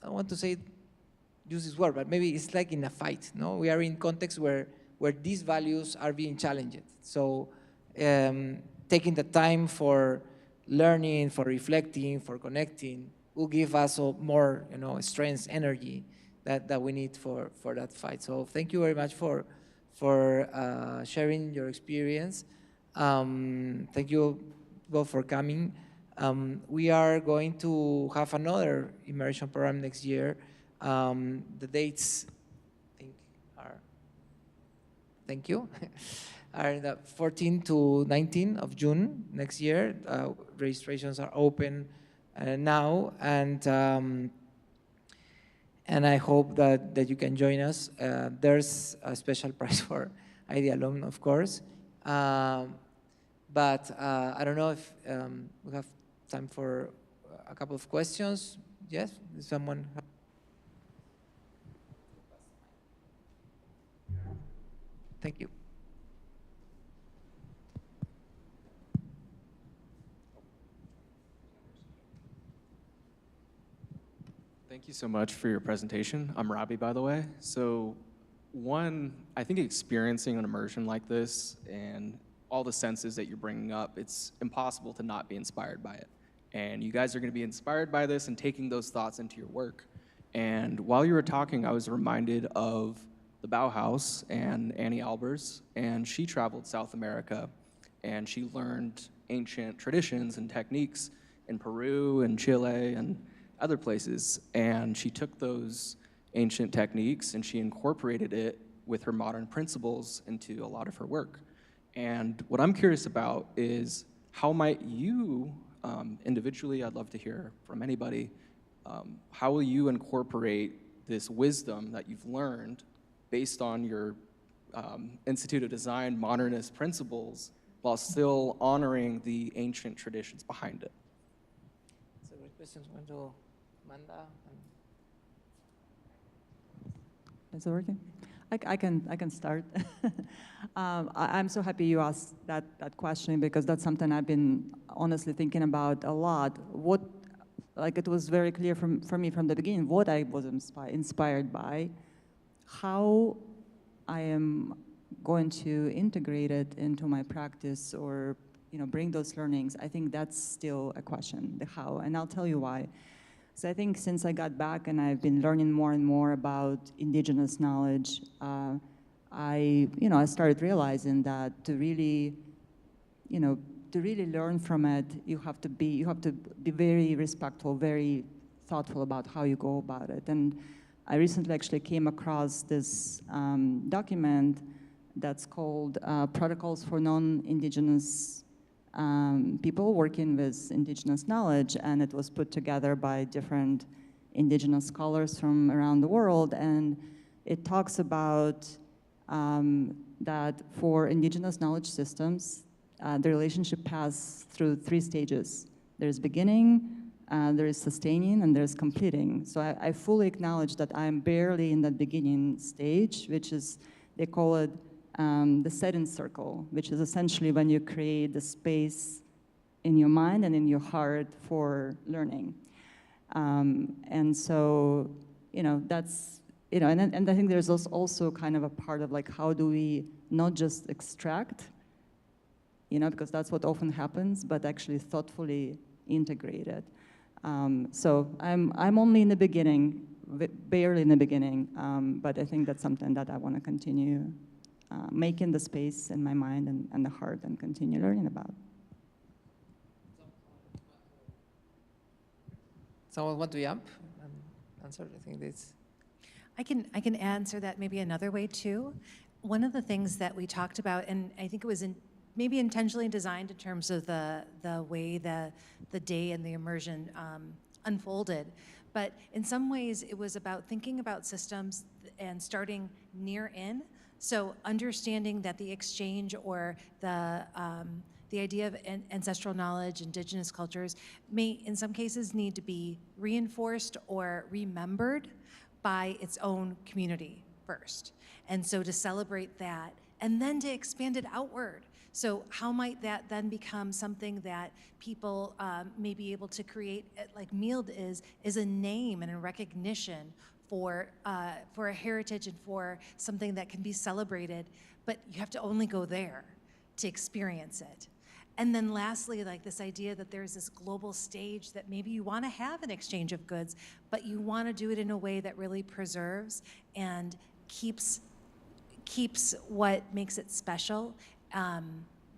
I don't want to say, use this word, but maybe it's like in a fight, no? We are in context where these values are being challenged. So taking the time for learning, for reflecting, for connecting, will give us more, strength, energy that we need for that fight. So thank you very much for sharing your experience. Thank you both for coming. We are going to have another immersion program next year. The dates, I think, are, thank you, are the 14 to 19 of June next year. Registrations are open now, and I hope that you can join us. There's a special prize for ID Alumni, of course. But I don't know if we have time for a couple of questions. Yes, someone? Thank you. Thank you so much for your presentation. I'm Robbie, by the way. So one, I think experiencing an immersion like this and all the senses that you're bringing up, it's impossible to not be inspired by it. And you guys are going to be inspired by this and taking those thoughts into your work. And while you were talking, I was reminded of the Bauhaus and Annie Albers, and she traveled South America, and she learned ancient traditions and techniques in Peru and Chile and other places. And she took those ancient techniques and she incorporated it with her modern principles into a lot of her work. And what I'm curious about is how might you, individually, I'd love to hear from anybody, how will you incorporate this wisdom that you've learned based on your Institute of Design modernist principles while still honoring the ancient traditions behind it? So the questions went to Amanda. Is it working? I can start. I'm so happy you asked that question, because that's something I've been honestly thinking about a lot. It was very clear for me from the beginning what I was inspired by, how I am going to integrate it into my practice or bring those learnings. I think that's still a question, the how, and I'll tell you why. So I think since I got back and I've been learning more and more about indigenous knowledge, I started realizing that to really learn from it, you have to be very respectful, very thoughtful about how you go about it. And I recently actually came across this document that's called Protocols for Non-Indigenous people working with indigenous knowledge, and it was put together by different indigenous scholars from around the world. And it talks about that for indigenous knowledge systems, the relationship passes through 3 stages. There's beginning, there is sustaining, and there's completing. So I fully acknowledge that I'm barely in that beginning stage, which is, they call it the setting circle, which is essentially when you create the space in your mind and in your heart for learning. And so, that's, and I think there's also kind of a part of like, how do we not just extract, because that's what often happens, but actually thoughtfully integrate it. So I'm only in the beginning, barely in the beginning, but I think that's something that I want to continue making the space in my mind and the heart and continue learning about. Someone want to jump and answer? I think this. I can answer that maybe another way too. One of the things that we talked about, and I think it was maybe intentionally designed in terms of the way the day and the immersion unfolded, but in some ways it was about thinking about systems and starting near in. So understanding that the exchange or the idea of ancestral knowledge, indigenous cultures, may in some cases need to be reinforced or remembered by its own community first. And so to celebrate that and then to expand it outward. So how might that then become something that people may be able to create, like Mield is a name and a recognition for a heritage and for something that can be celebrated, but you have to only go there to experience it. And then lastly, like this idea that there's this global stage that maybe you want to have an exchange of goods, but you want to do it in a way that really preserves and keeps what makes it special,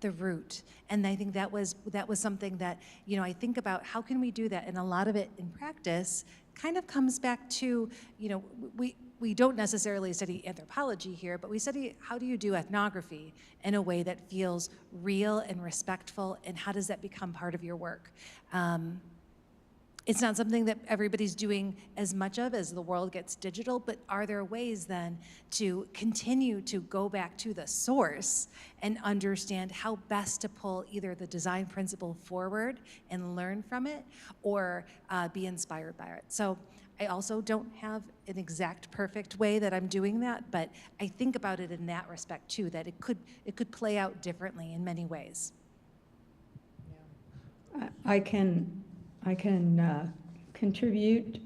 the root. And I think that was something that, you know, I think about how can we do that? And a lot of it in practice kind of comes back to, you know, we don't necessarily study anthropology here, but we study how do you do ethnography in a way that feels real and respectful, and how does that become part of your work? It's not something that everybody's doing as much of as the world gets digital, but are there ways then to continue to go back to the source and understand how best to pull either the design principle forward and learn from it, or be inspired by it? So I also don't have an exact perfect way that I'm doing that, but I think about it in that respect too, that it could play out differently in many ways. I can contribute.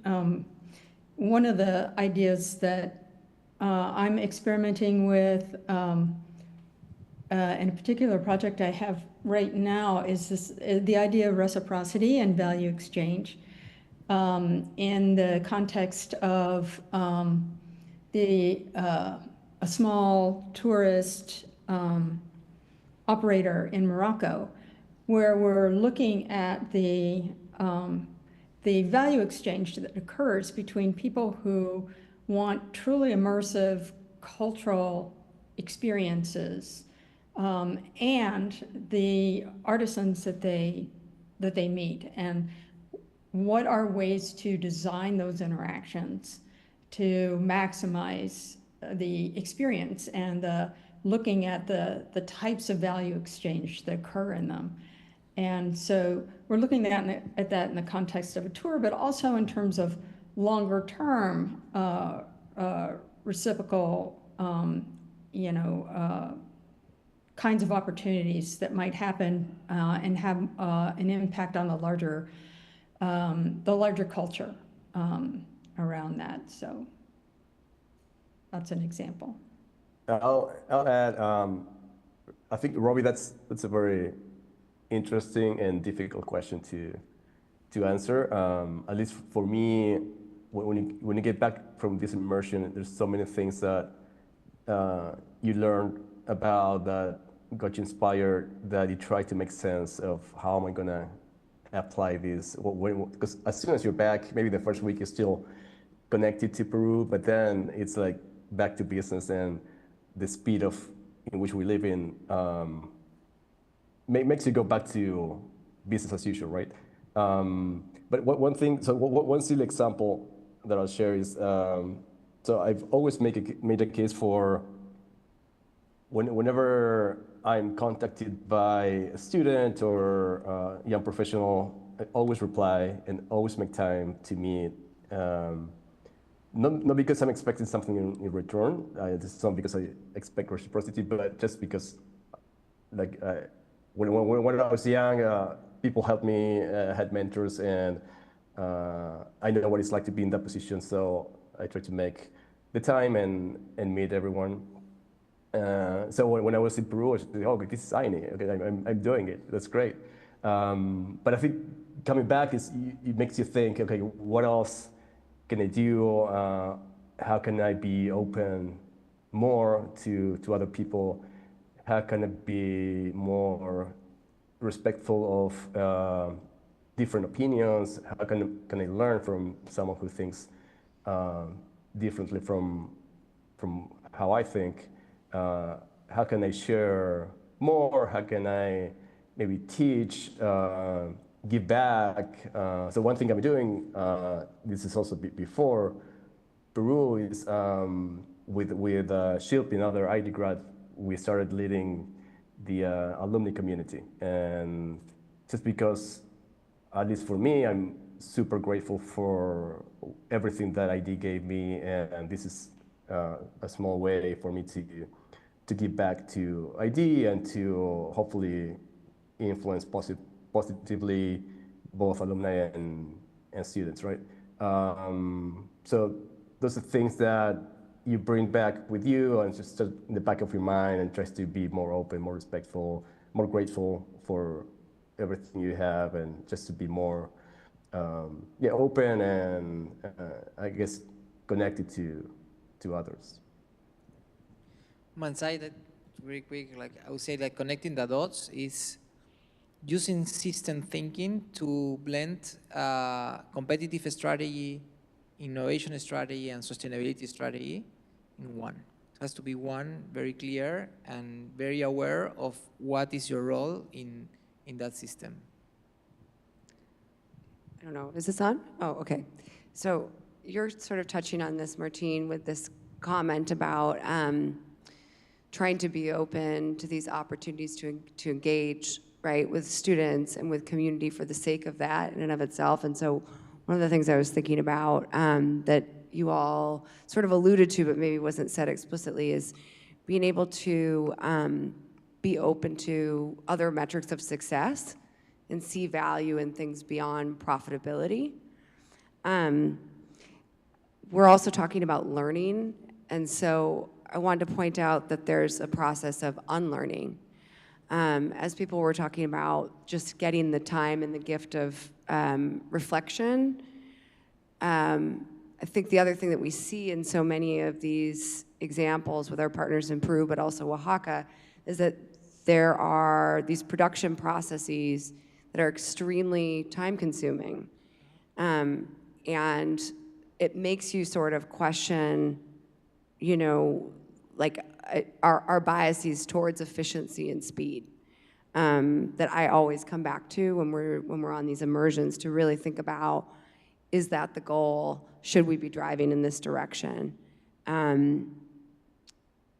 One of the ideas that I'm experimenting with in a particular project I have right now is the idea of reciprocity and value exchange in the context of a small tourist operator in Morocco, where we're looking at the value exchange that occurs between people who want truly immersive cultural experiences and the artisans that they meet, and what are ways to design those interactions to maximize the experience, and looking at the types of value exchange that occur in them. And so we're looking at that in the context of a tour, but also in terms of longer term reciprocal, kinds of opportunities that might happen and have an impact on the larger culture around that. So that's an example. I'll add. I think, Robbie, that's a very interesting and difficult question to answer. At least for me, when you get back from this immersion, there's so many things that you learn about that got you inspired, that you try to make sense of how am I gonna apply this. Because as soon as you're back, maybe the first week you're still connected to Peru, but then it's like back to business, and the speed in which we live in makes you go back to business as usual, right? But one silly example that I'll share is, so I've always made a case for whenever I'm contacted by a student or a young professional, I always reply and always make time to meet. Not because I'm expecting something in return. This is not because I expect reciprocity, but just because, like, when I was young, people helped me, had mentors, and I know what it's like to be in that position. So I try to make the time and meet everyone. So when I was in Peru, I was like, oh, this is Aini. Okay, I'm doing it. That's great. But I think coming back it makes you think, okay, what else can I do? How can I be open more to other people? How can I be more respectful of different opinions? How can I learn from someone who thinks differently from how I think? How can I share more? How can I maybe teach, give back? So one thing I'm doing, this is also before Peru, is with Shilpi, another ID grad, we started leading the alumni community. And just because, at least for me, I'm super grateful for everything that ID gave me, and this is a small way for me to give back to ID and to hopefully influence positively both alumni and students, right? So those are things that you bring back with you and just in the back of your mind, and tries to be more open, more respectful, more grateful for everything you have, and just to be more open and I guess connected to others. My side, very quick, like I would say, like connecting the dots is using system thinking to blend competitive strategy, innovation strategy, and sustainability strategy in one. It has to be one, very clear and very aware of what is your role in that system. I don't know, is this on? Oh, okay. So you're sort of touching on this, Martin, with this comment about trying to be open to these opportunities to engage, right, with students and with community for the sake of that in and of itself. And so one of the things I was thinking about that you all sort of alluded to, but maybe wasn't said explicitly, is being able to be open to other metrics of success and see value in things beyond profitability. We're also talking about learning, and so I wanted to point out that there's a process of unlearning. As people were talking about just getting the time and the gift of reflection, I think the other thing that we see in so many of these examples with our partners in Peru, but also Oaxaca, is that there are these production processes that are extremely time-consuming. And it makes you sort of question, you know, like our biases towards efficiency and speed that I always come back to when we're on these immersions, to really think about, is that the goal? Should we be driving in this direction?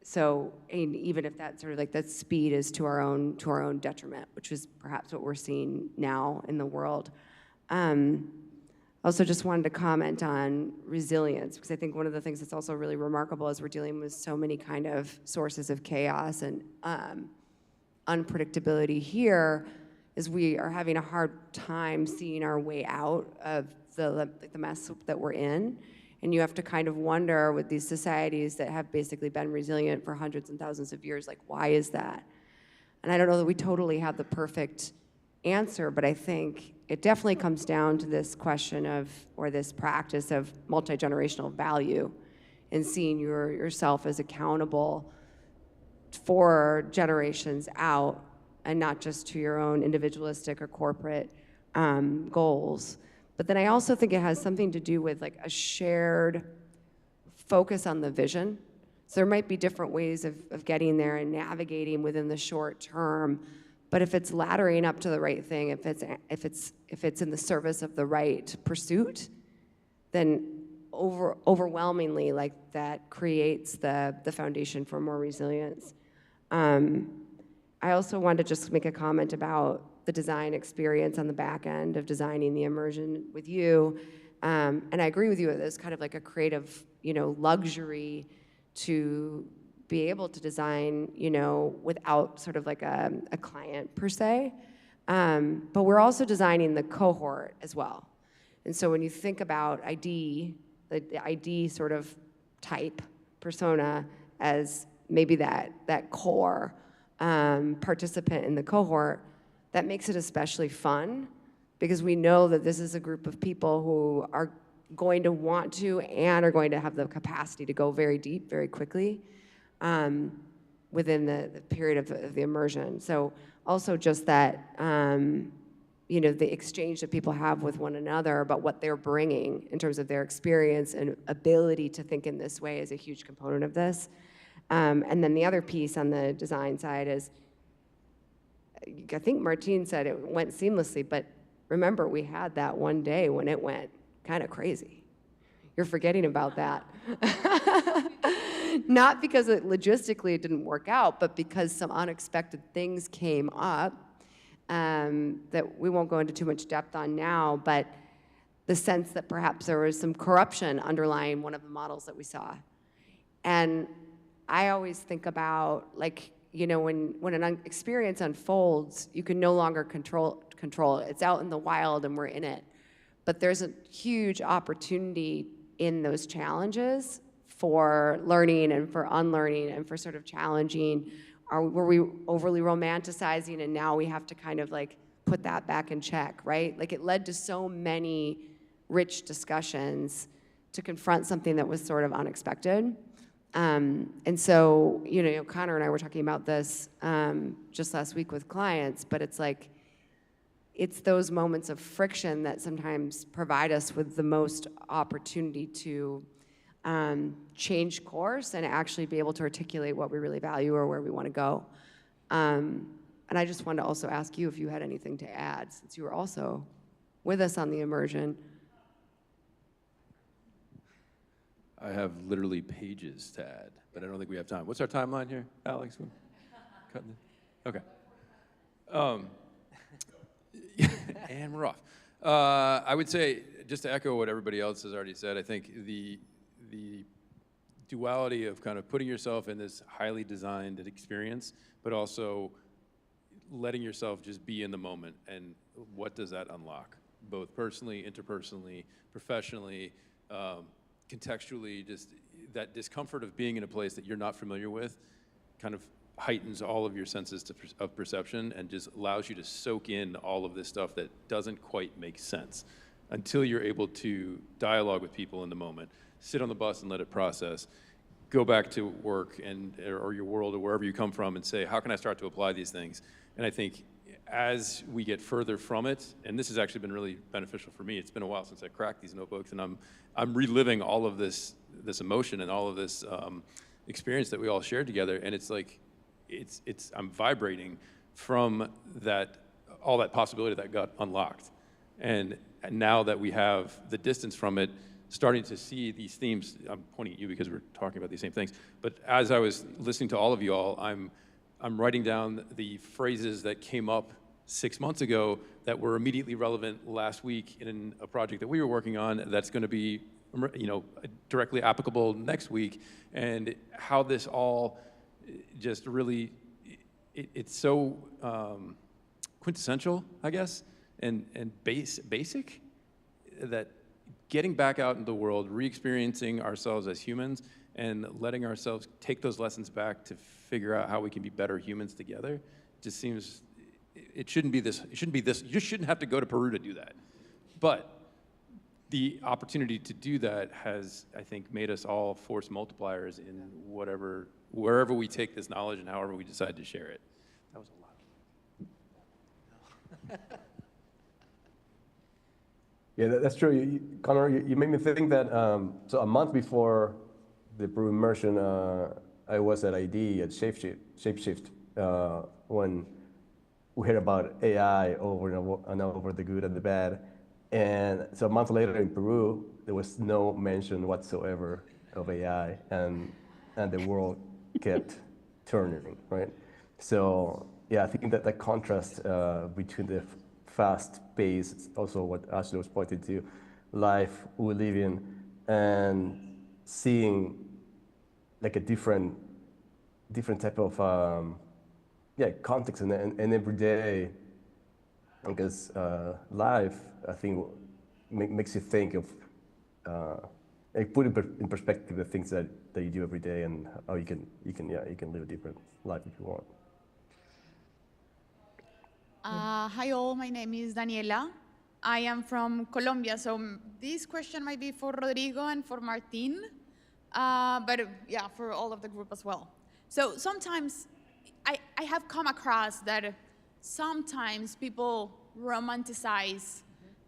So, and even if that sort of like that speed is to our own detriment, which is perhaps what we're seeing now in the world. Also just wanted to comment on resilience, because I think one of the things that's also really remarkable as we're dealing with so many kind of sources of chaos and unpredictability here, is we are having a hard time seeing our way out of the mess that we're in. And you have to kind of wonder, with these societies that have basically been resilient for hundreds and thousands of years, like, why is that? And I don't know that we totally have the perfect answer, but I think it definitely comes down to this question of, or this practice of multi-generational value, and seeing yourself as accountable for generations out, and not just to your own individualistic or corporate goals. But then I also think it has something to do with like a shared focus on the vision. So there might be different ways of getting there and navigating within the short term, but if it's laddering up to the right thing, if it's in the service of the right pursuit, then overwhelmingly, like, that creates the foundation for more resilience. I also wanted to just make a comment about the design experience on the back end of designing the immersion with you. And I agree with you, it's kind of like a creative, luxury to be able to design, without sort of like a client per se. But we're also designing the cohort as well. And so when you think about ID, the ID sort of type persona as maybe that core participant in the cohort, that makes it especially fun, because we know that this is a group of people who are going to want to and are going to have the capacity to go very deep very quickly within the period of the immersion. So also just that, the exchange that people have with one another about what they're bringing in terms of their experience and ability to think in this way is a huge component of this. And then the other piece on the design side is, I think Martin said it went seamlessly, but remember, we had that one day when it went kind of crazy. You're forgetting about that. Not because logistically it didn't work out, but because some unexpected things came up that we won't go into too much depth on now, but the sense that perhaps there was some corruption underlying one of the models that we saw. And I always think about, like, when an experience unfolds, you can no longer control it. It's out in the wild and we're in it. But there's a huge opportunity in those challenges for learning and for unlearning and for sort of challenging were we overly romanticizing and now we have to kind of like put that back in check, right? Like it led to so many rich discussions to confront something that was sort of unexpected. And so, Connor and I were talking about this just last week with clients, but it's like, it's those moments of friction that sometimes provide us with the most opportunity to change course and actually be able to articulate what we really value or where we want to go. And I just wanted to also ask you if you had anything to add, since you were also with us on the immersion. I have literally pages to add, but I don't think we have time. What's our timeline here, Alex? Okay. And we're off. I would say, just to echo what everybody else has already said, I think the duality of kind of putting yourself in this highly designed experience, but also letting yourself just be in the moment, and what does that unlock, both personally, interpersonally, professionally, contextually, just that discomfort of being in a place that you're not familiar with kind of heightens all of your senses of perception and just allows you to soak in all of this stuff that doesn't quite make sense until you're able to dialogue with people in the moment, sit on the bus and let it process, go back to work or your world or wherever you come from and say, how can I start to apply these things? And I think as we get further from it, and this has actually been really beneficial for me, it's been a while since I cracked these notebooks, and I'm reliving all of this emotion and all of this experience that we all shared together, and it's like, I'm vibrating from all that possibility that got unlocked. And now that we have the distance from it, starting to see these themes, I'm pointing at you because we're talking about these same things, but as I was listening to all of you all, I'm writing down the phrases that came up 6 months ago that were immediately relevant last week in a project that we were working on that's going to be, directly applicable next week, and how this all just really, it's so quintessential, I guess, and basic, that getting back out into the world, re-experiencing ourselves as humans, and letting ourselves take those lessons back to figure out how we can be better humans together, just seems, it shouldn't be this, you just shouldn't have to go to Peru to do that. But the opportunity to do that has, I think, made us all force multipliers in wherever we take this knowledge and however we decide to share it. That was a lot. Yeah, that's true. Connor, you made me think that, so a month before the Peru immersion, I was at ID at Shapeshift when we heard about AI over and over, the good and the bad. And so a month later in Peru, there was no mention whatsoever of AI, and the world kept turning, right? So yeah, I think that contrast between the fast pace, it's also what Ashley was pointing to, life we live in, and seeing like a different type of context and every day, because life, I think, makes you think of like put in perspective the things that you do every day and how you can live a different life if you want. Hi all, my name is Daniela. I am from Colombia, so this question might be for Rodrigo and for Martin, but yeah, for all of the group as well. So sometimes I have come across that sometimes people romanticize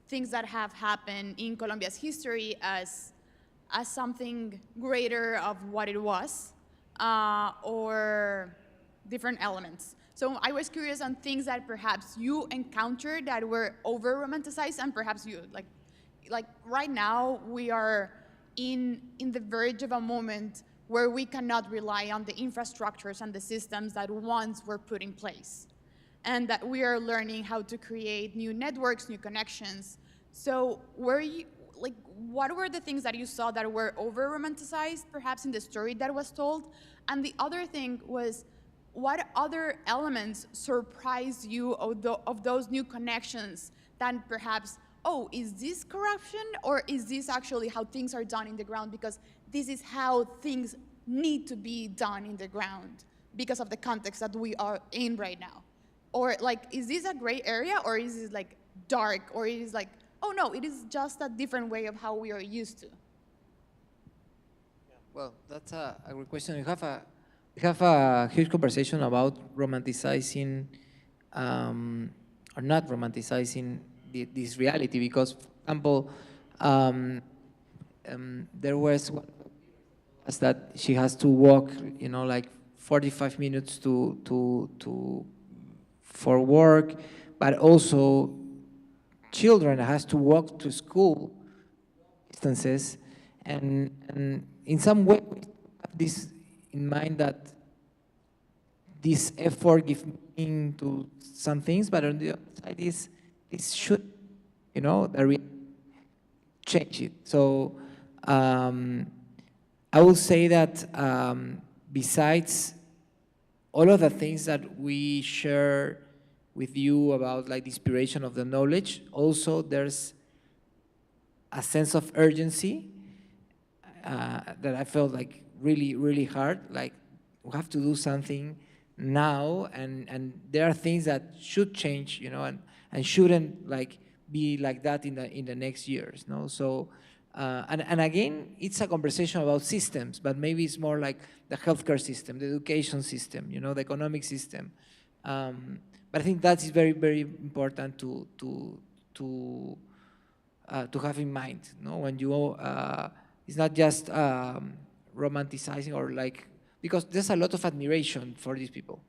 things that have happened in Colombia's history as something greater of what it was, or different elements. So I was curious on things that perhaps you encountered that were over-romanticized, and perhaps you, like right now, we are in the verge of a moment where we cannot rely on the infrastructures and the systems that once were put in place, and that we are learning how to create new networks, new connections. So what were the things that you saw that were over-romanticized, perhaps in the story that was told? And the other thing was, what other elements surprised you of those new connections that perhaps, oh, is this corruption, or is this actually how things are done in the ground, because this is how things need to be done in the ground? because of the context that we are in right now? Or like, is this a gray area, or is it like dark, or it is like, oh no, it is just a different way of how we are used to? Well, that's a great question. We have a huge conversation about romanticizing or not romanticizing this reality, because, for example, there was one that she has to walk, like 45 minutes for work, but also children has to walk to school distances, and in some way we have this in mind that this effort gives meaning to some things, but on the other side, this should, change it. So I will say that besides all of the things that we share with you about like the inspiration of the knowledge, also there's a sense of urgency that I felt like really, really hard. Like we have to do something now, and there are things that should change, and shouldn't like be like that in the next years, no? So, and again, it's a conversation about systems, but maybe it's more like the healthcare system, the education system, the economic system. But I think that is very, very important to have in mind, no? When you it's not just romanticizing or like, because there's a lot of admiration for these people,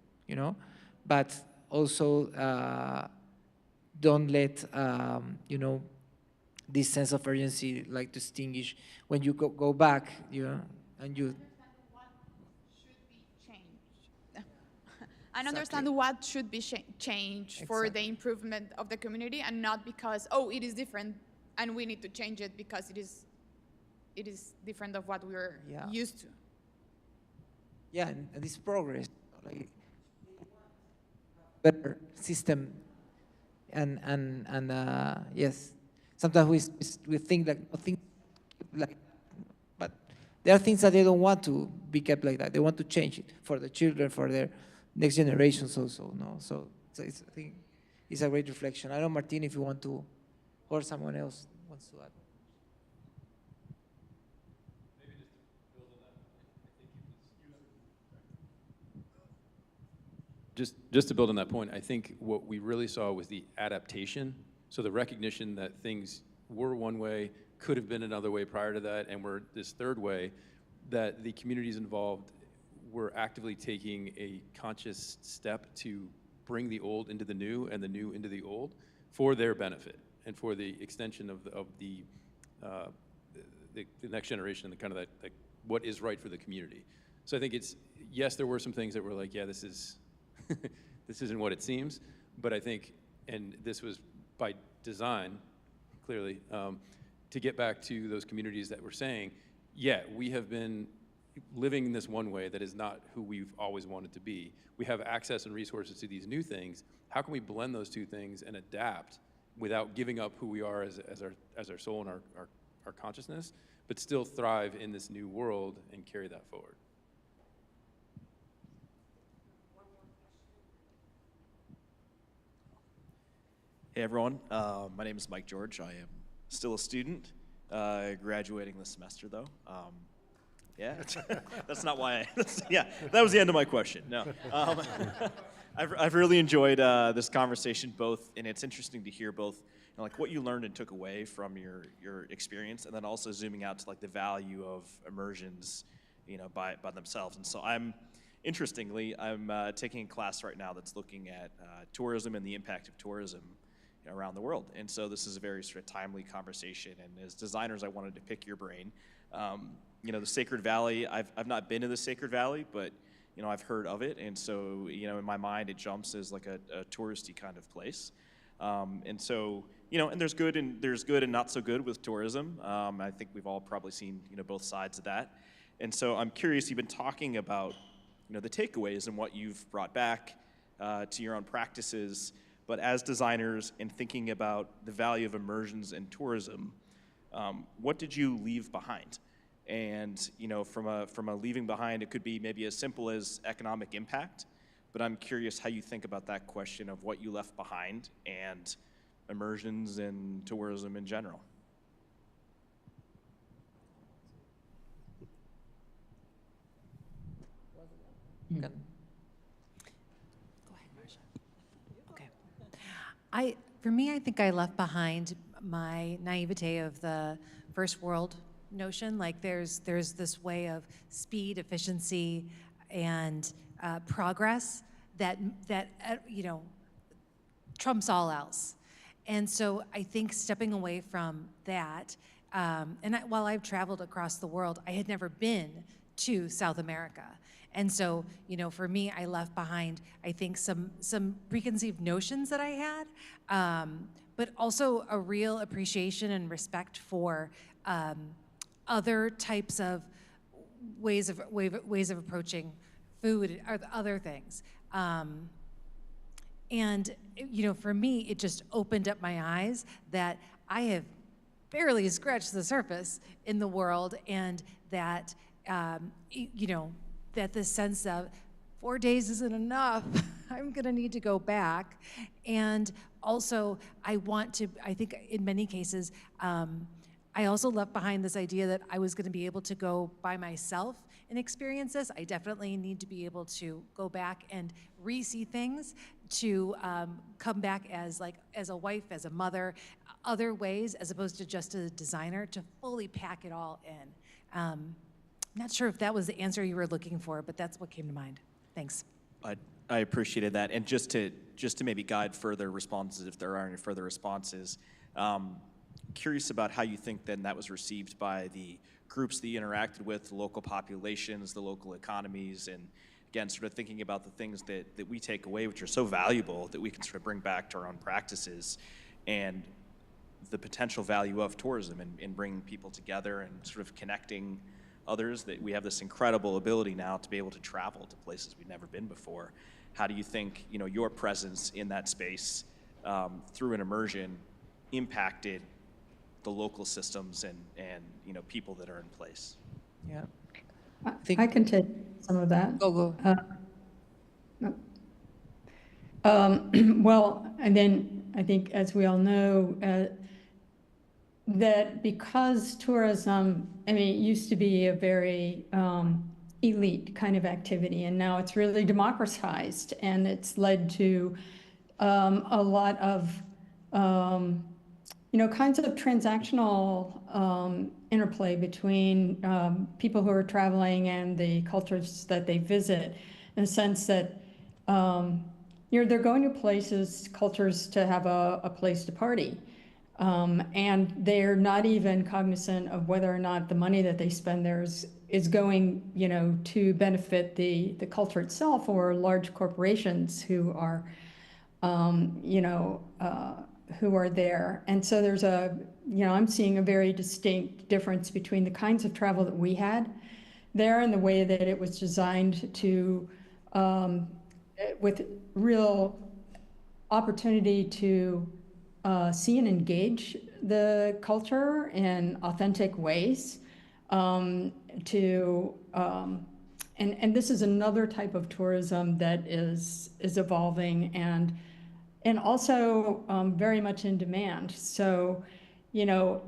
but also don't let this sense of urgency like distinguish when you go back, and you. And understand what should be changed for the improvement of the community, and not because, oh, it is different and we need to change it because it is different of what we're used to. Yeah, and this progress, like better system, and yes, sometimes we think like, but there are things that they don't want to be kept like that. They want to change it for the children, for their next generations also, no? So it's, I think it's a great reflection. I don't know, Martin, if you want to, or someone else wants to add. Just to build on that point, I think what we really saw was the adaptation. So the recognition that things were one way, could have been another way prior to that, and were this third way, that the communities involved were actively taking a conscious step to bring the old into the new and the new into the old for their benefit and for the extension of the next generation and the kind of that what is right for the community. So I think it's, yes, there were some things that were like, yeah, this is this isn't what it seems, but I think, and this was by design, clearly, to get back to those communities that were saying, yeah, we have been living in this one way that is not who we've always wanted to be. We have access and resources to these new things. How can we blend those two things and adapt without giving up who we are as our soul and our consciousness, but still thrive in this new world and carry that forward? Hey everyone, my name is Mike George. I am still a student, graduating this semester though. Yeah, that's not why yeah, that was the end of my question. No, I've really enjoyed this conversation both, and it's interesting to hear both, like what you learned and took away from your experience, and then also zooming out to like the value of immersions, by themselves. And so interestingly, I'm taking a class right now that's looking at tourism and the impact of tourism around the world. And so this is a very sort of timely conversation. And as designers, I wanted to pick your brain. The Sacred Valley, I've not been to the Sacred Valley, but I've heard of it. And so, in my mind, it jumps as like a touristy kind of place. And so, and there's good and not so good with tourism. I think we've all probably seen, both sides of that. And so I'm curious, you've been talking about, the takeaways and what you've brought back to your own practices. But as designers and thinking about the value of immersions in tourism, what did you leave behind? And from a leaving behind, it could be maybe as simple as economic impact, but I'm curious how you think about that question of what you left behind and immersions and tourism in general. Good. Go ahead, Masha. Okay. For me, I think I left behind my naivete of the first world notion. Like there's this way of speed, efficiency, and progress that trumps all else. And so I think stepping away from that, while I've traveled across the world, I had never been to South America. And so, for me, I left behind, I think, some preconceived notions that I had, but also a real appreciation and respect for other types of ways of approaching food or other things. And for me, it just opened up my eyes that I have barely scratched the surface in the world, and that that the sense of 4 days isn't enough. I'm gonna need to go back. And also, I think in many cases, I also left behind this idea that I was gonna be able to go by myself and experience this. I definitely need to be able to go back and re-see things, to come back as a wife, as a mother, other ways, as opposed to just a designer, to fully pack it all in. I'm not sure if that was the answer you were looking for, but that's what came to mind. Thanks. I appreciated that. And just to maybe guide further responses, if there are any further responses, curious about how you think then that was received by the groups that you interacted with, the local populations, the local economies, and again, sort of thinking about the things that we take away, which are so valuable, that we can sort of bring back to our own practices, and the potential value of tourism in bringing people together and sort of connecting others, that we have this incredible ability now to be able to travel to places we've never been before. How do you think your presence in that space through an immersion impacted the local systems and people that are in place? Yeah. I can take some of that. Go. Well, and then I think, as we all know, that because tourism, it used to be a very elite kind of activity, and now it's really democratized, and it's led to a lot of kinds of transactional interplay between people who are traveling and the cultures that they visit, in the sense that they're going to places, cultures, to have a place to party. And they're not even cognizant of whether or not the money that they spend there is going, to benefit the culture itself, or large corporations who are, who are there. And so there's I'm seeing a very distinct difference between the kinds of travel that we had there and the way that it was designed to, with real opportunity to see and engage the culture in authentic ways, and this is another type of tourism that is evolving and also very much in demand. So,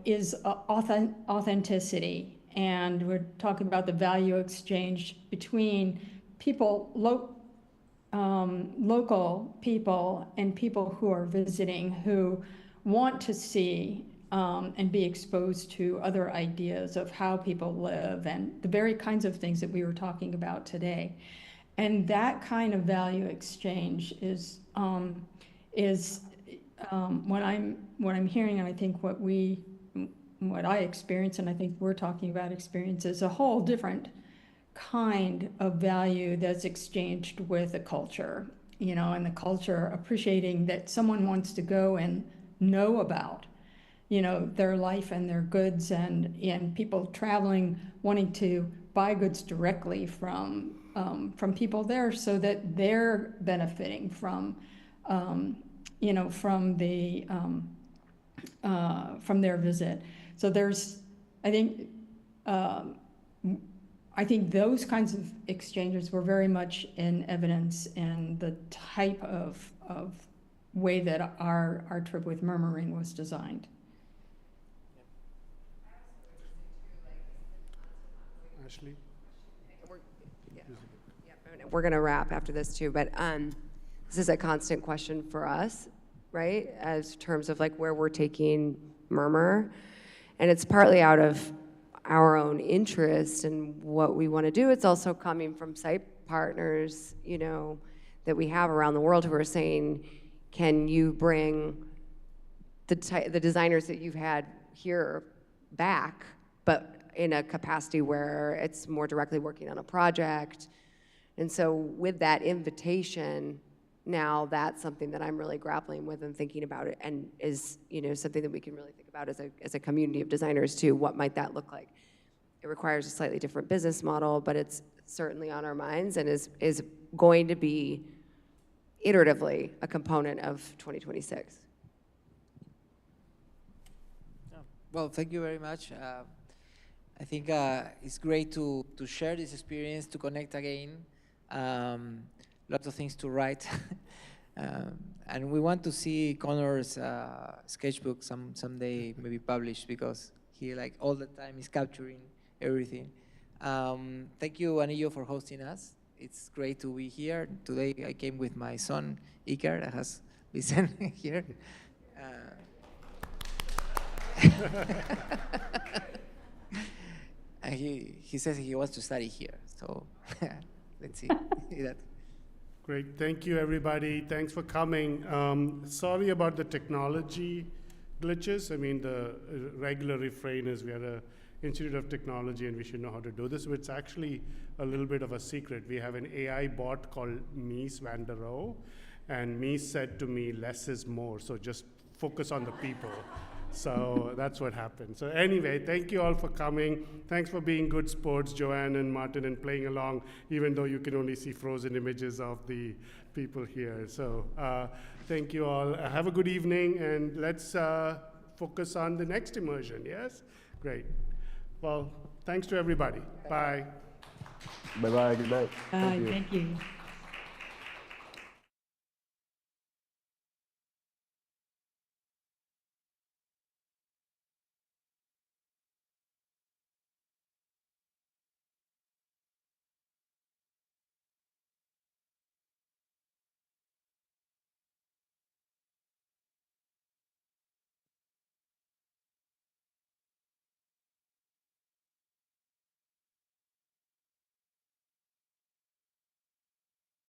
is authenticity, and we're talking about the value exchange between people, local people and people who are visiting, who want to see and be exposed to other ideas of how people live and the very kinds of things that we were talking about today. And that kind of value exchange is what I'm hearing, and I think what I experience, and I think we're talking about experience, is a whole different kind of value that's exchanged with a culture, and the culture appreciating that someone wants to go and know about, their life and their goods, and people traveling wanting to buy goods directly from people there, so that they're benefiting from from their visit. So there's, I think, I think those kinds of exchanges were very much in evidence in the type of way that our trip with Murmur Ring was designed. Ashley? We're going to wrap after this too, but this is a constant question for us, right? As terms of like where we're taking Murmur. And it's partly out of our own interest and what we want to do. It's also coming from site partners, you know, that we have around the world who are saying, can you bring the designers that you've had here back, but in a capacity where it's more directly working on a project. And so with that invitation, now that's something that I'm really grappling with and thinking about it, and is, you know, something that we can really think about as a community of designers too. What might that look like? It requires a slightly different business model, but it's certainly on our minds and is going to be iteratively a component of 2026. Well, thank you very much. I think it's great to share this experience, to connect again. Lots of things to write. And we want to see Connor's sketchbook someday maybe published, because he like all the time is capturing everything. Thank you, Anijo, for hosting us. It's great to be here. Today I came with my son, Iker, that has listened here. And he says he wants to study here, so let's see. Great, thank you everybody. Thanks for coming. Sorry about the technology glitches. I mean, the regular refrain is we are an Institute of Technology and we should know how to do this, but it's actually a little bit of a secret. We have an AI bot called Mies van der Rohe, and Mies said to me, less is more, so just focus on the people. So that's what happened. So anyway, thank you all for coming. Thanks for being good sports, Joanne and Martin, and playing along, even though you can only see frozen images of the people here. So thank you all. Have a good evening, and let's focus on the next immersion, yes? Great. Well, thanks to everybody. Bye. Bye-bye, good night. Thank you.